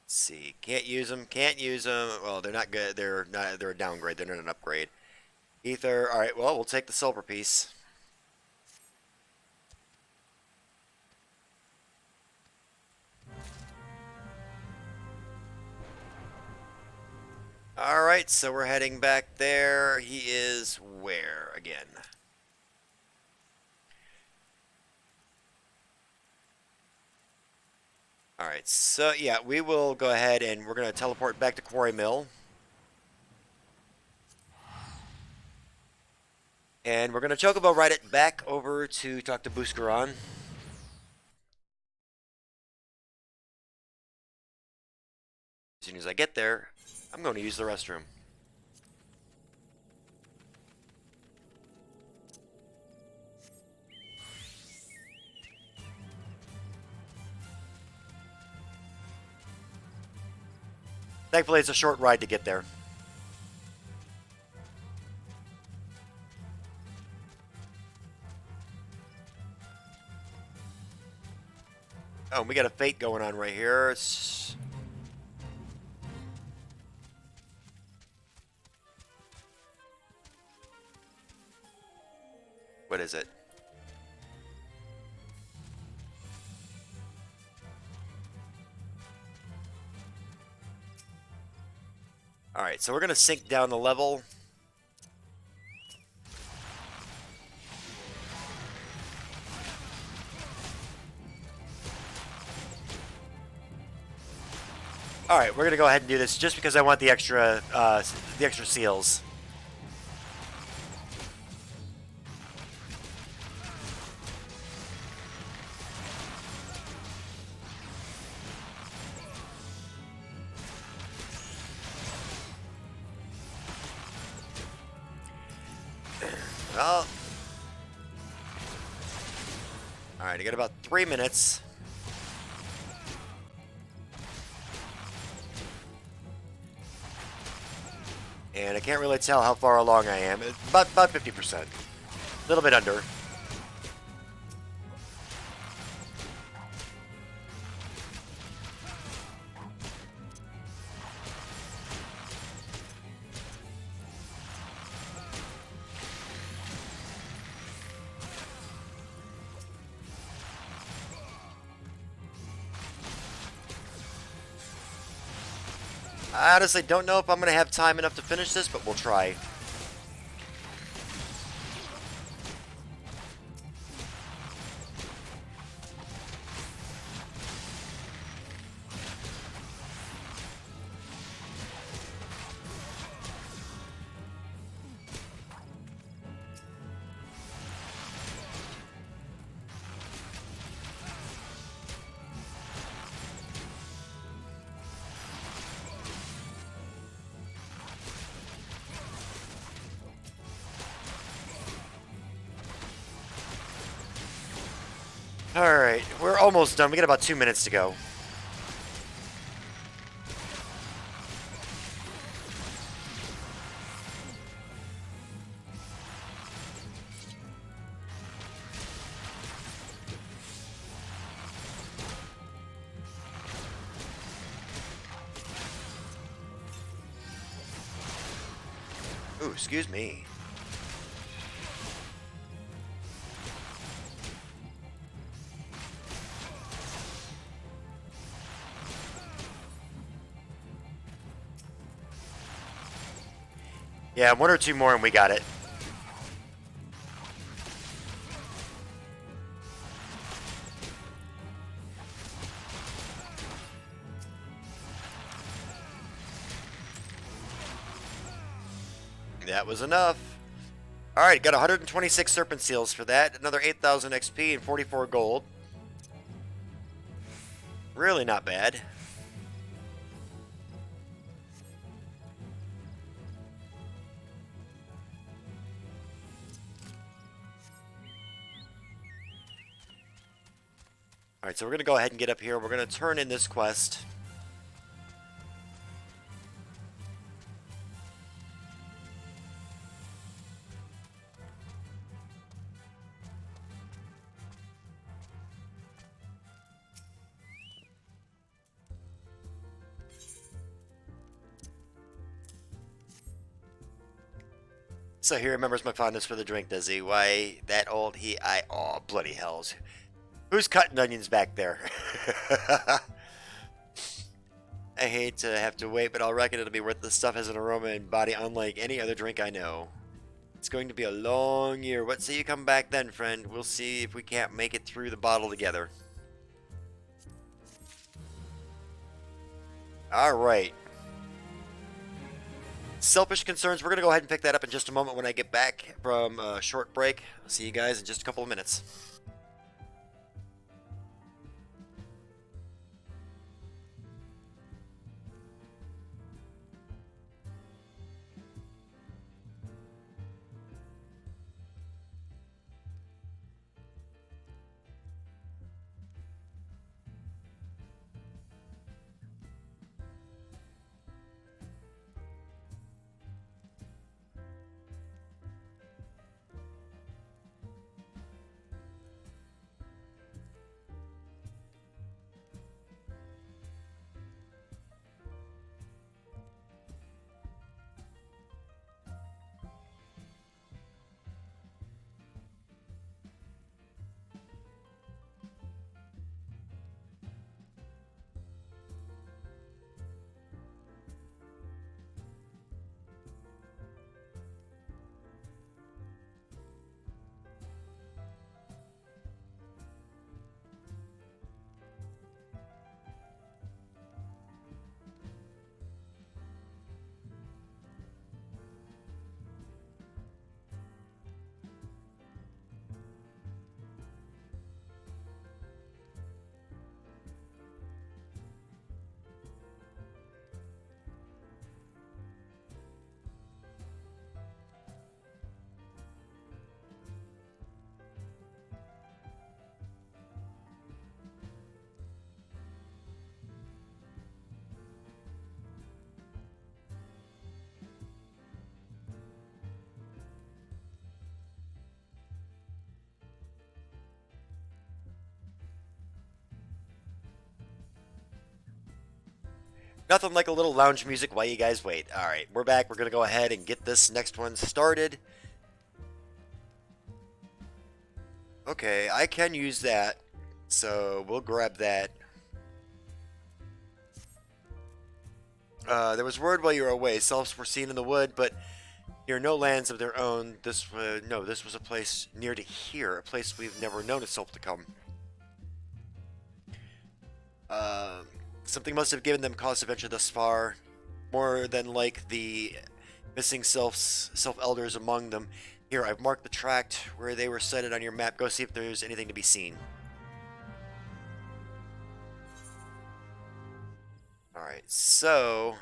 Let's see, can't use them, can't use them. Well, they're not good. They're not. They're a downgrade. They're not an upgrade. Ether. Alright, well, we'll take the silver piece. Alright, so we're heading back there. He is where again? Alright, so yeah, we will go ahead and we're going to teleport back to Quarry Mill. And we're going to Chocobo ride it back over to talk to Buscaron. As soon as I get there, I'm going to use the restroom. Thankfully, it's a short ride to get there. Oh, we got a fate going on right here. What is it? Alright, so we're going to sink down the level. Alright, we're going to go ahead and do this just because I want the extra seals. Well, alright, I got about 3 minutes. And I can't really tell how far along I am. About 50%. A little bit under. I honestly don't know if I'm going to have time enough to finish this, but we'll try. Alright, we're almost done. We got about 2 minutes to go. Ooh, excuse me. Yeah, 1 or 2 more and we got it. That was enough. Alright, got 126 serpent seals for that. Another 8,000 XP and 44 gold. Really not bad. Alright, so we're going to go ahead and get up here. We're going to turn in this quest. So he remembers my fondness for the drink, does he? Why, that old oh, bloody hells. Who's cutting onions back there? I hate to have to wait, but I'll reckon it'll be worth the stuff has an aroma and body unlike any other drink I know. It's going to be a long year. What say you come back then, friend? We'll see if we can't make it through the bottle together. Alright. Selfish concerns, we're going to go ahead and pick that up in just a moment when I get back from a short break. I'll see you guys in just a couple of minutes. Nothing like a little lounge music while you guys wait. Alright, we're back. We're going to go ahead and get this next one started. Okay, I can use that. So we'll grab that. There was word while you were away. Selves were seen in the wood, but here no lands of their own. This was a place near to here. A place we've never known a self to come. Something must have given them cause to venture thus far, more than like the missing self-elders among them. Here, I've marked the tract where they were sighted on your map. Go see if there's anything to be seen. Alright, so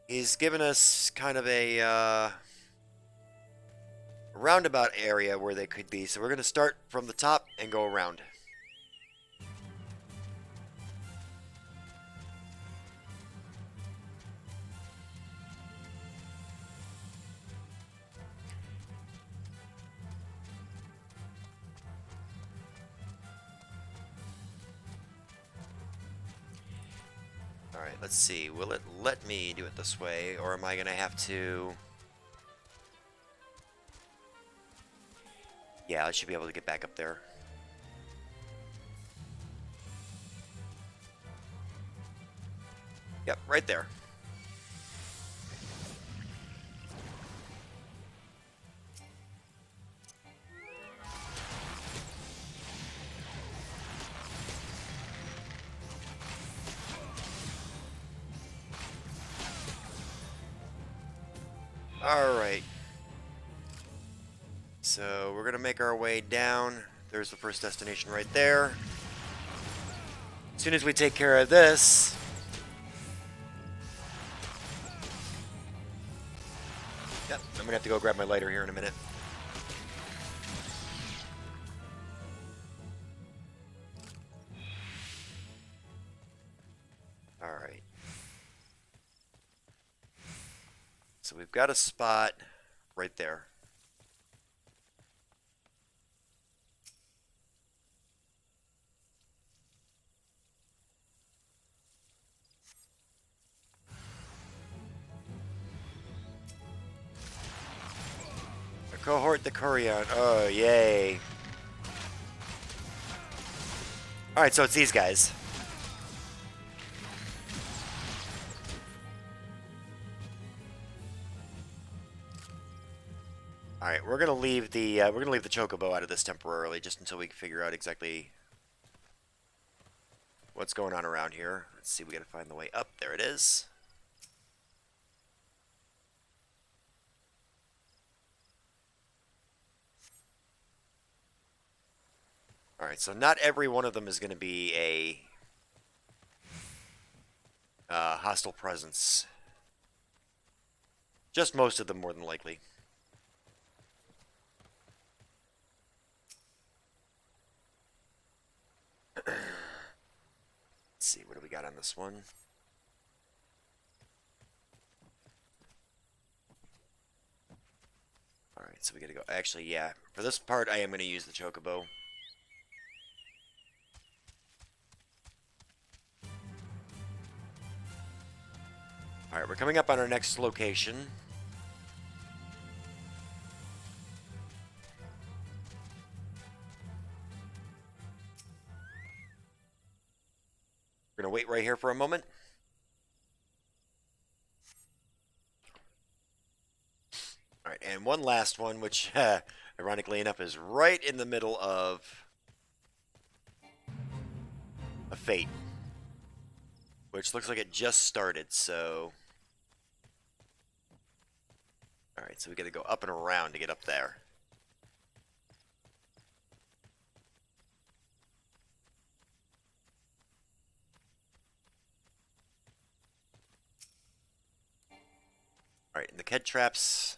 he's given us kind of a roundabout area where they could be. So we're going to start from the top and go around. Alright, let's see. Will it let me do it this way, or am I going to have to... Yeah, I should be able to get back up there. Yep, right there. Alright. So we're going to make our way down. There's the first destination right there. As soon as we take care of this... Yep, I'm going to have to go grab my lighter here in a minute. Alright. So we've got a spot right there. A cohort the Curion. Oh, yay. Alright, so it's these guys. All right, we're gonna leave the chocobo out of this temporarily, just until we can figure out exactly what's going on around here. Let's see, we gotta find the way up. There it is. All right, so not every one of them is gonna be a hostile presence. Just most of them, more than likely. Let's see, what do we got on this one? Alright, so we gotta go. Actually, yeah. For this part, I am gonna use the chocobo. Alright, we're coming up on our next location. We're gonna wait right here for a moment. Alright, and one last one, which, ironically enough, is right in the middle of a fate. Which looks like it just started, so... Alright, so we gotta go up and around to get up there. Alright, and the Ked traps...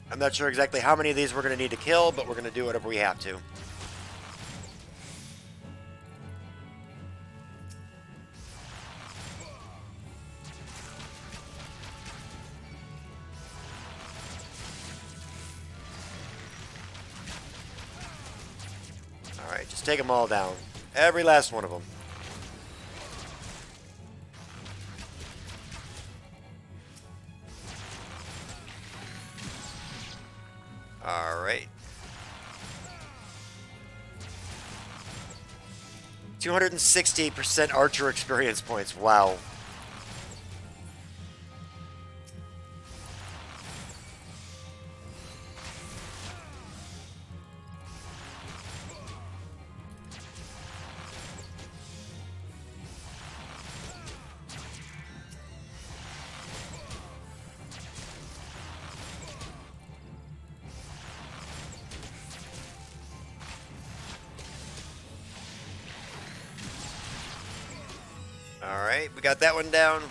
I'm not sure exactly how many of these we're going to need to kill, but we're going to do whatever we have to. Alright, just take them all down. Every last one of them. Alright. 260% archer experience points. Wow. Alright, we got that one down.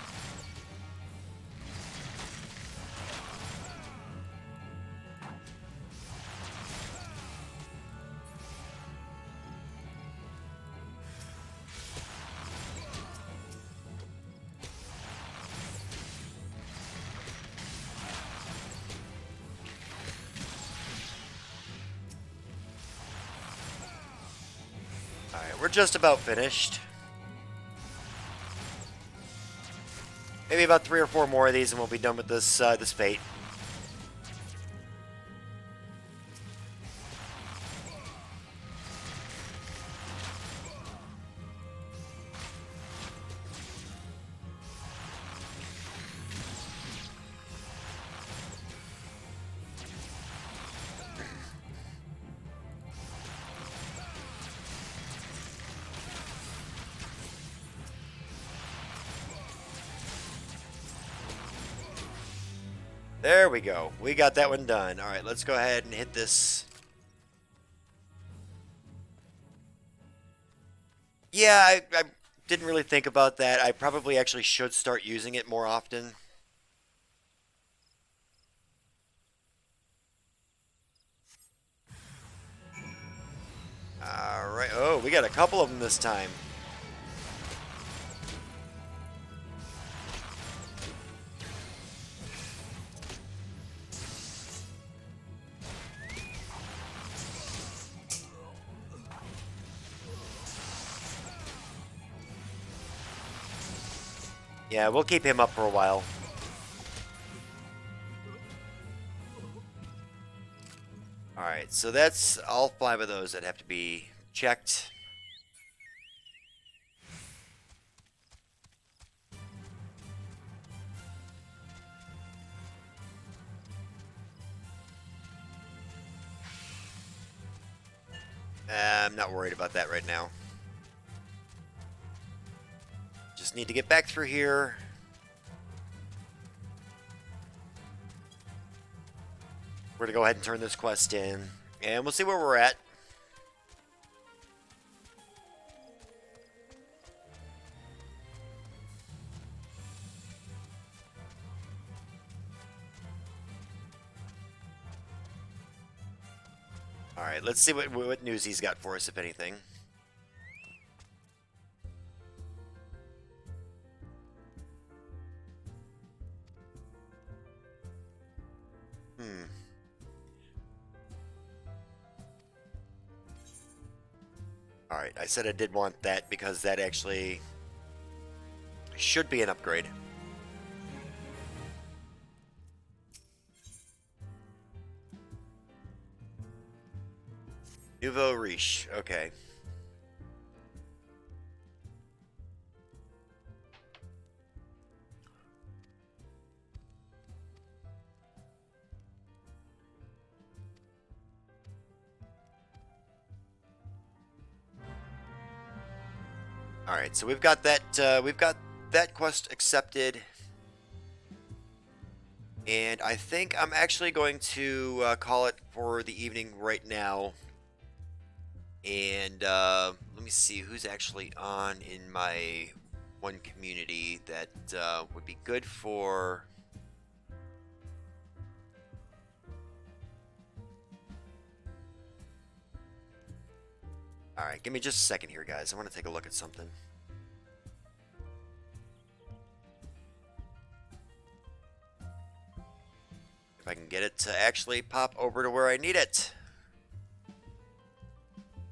Alright, we're just about finished. Maybe about 3 or 4 more of these and we'll be done with this this fate. There we go. We got that one done. All right, let's go ahead and hit this. Yeah, I didn't really think about that. I probably actually should start using it more often. All right. Oh, we got a couple of them this time. Yeah, we'll keep him up for a while. Alright, so that's all 5 of those that have to be checked. I'm not worried about that right now. Just need to get back through here. We're going to go ahead and turn this quest in. And we'll see where we're at. Alright, let's see what news he's got for us, if anything. Alright, I said I did want that because that actually should be an upgrade. Nouveau riche, okay. Alright, so we've got that quest accepted. And I think I'm actually going to call it for the evening right now. And let me see who's actually on in my one community that would be good for... Alright, give me just a second here, guys. I want to take a look at something. If I can get it to actually pop over to where I need it.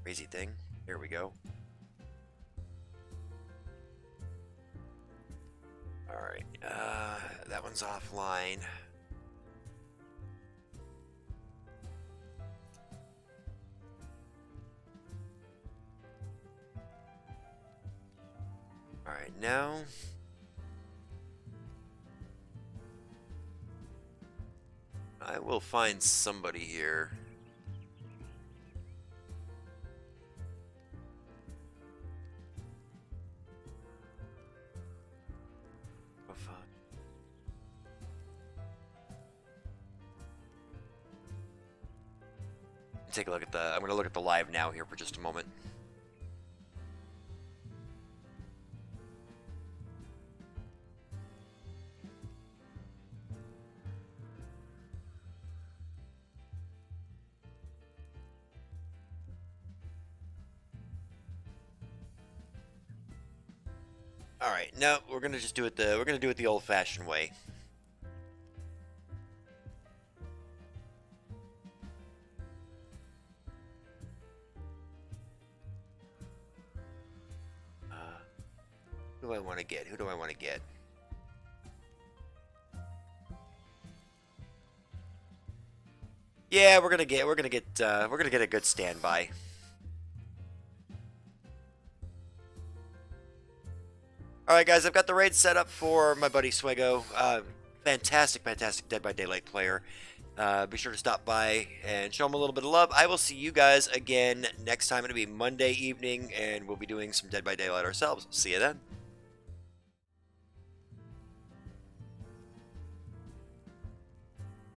Crazy thing. Here we go. Alright, that one's offline. Alright, now... I will find somebody here. Oh, fuck. Take a look at the... I'm going to look at the live now here for just a moment. All right, no, we're gonna just do it the old-fashioned way. Who do I want to get? Who do I want to get? Yeah, we're gonna get a good standby. Alright guys, I've got the raid set up for my buddy Swego. Fantastic Dead by Daylight player. Be sure to stop by and show him a little bit of love. I will see you guys again next time. It'll be Monday evening, and we'll be doing some Dead by Daylight ourselves. See you then.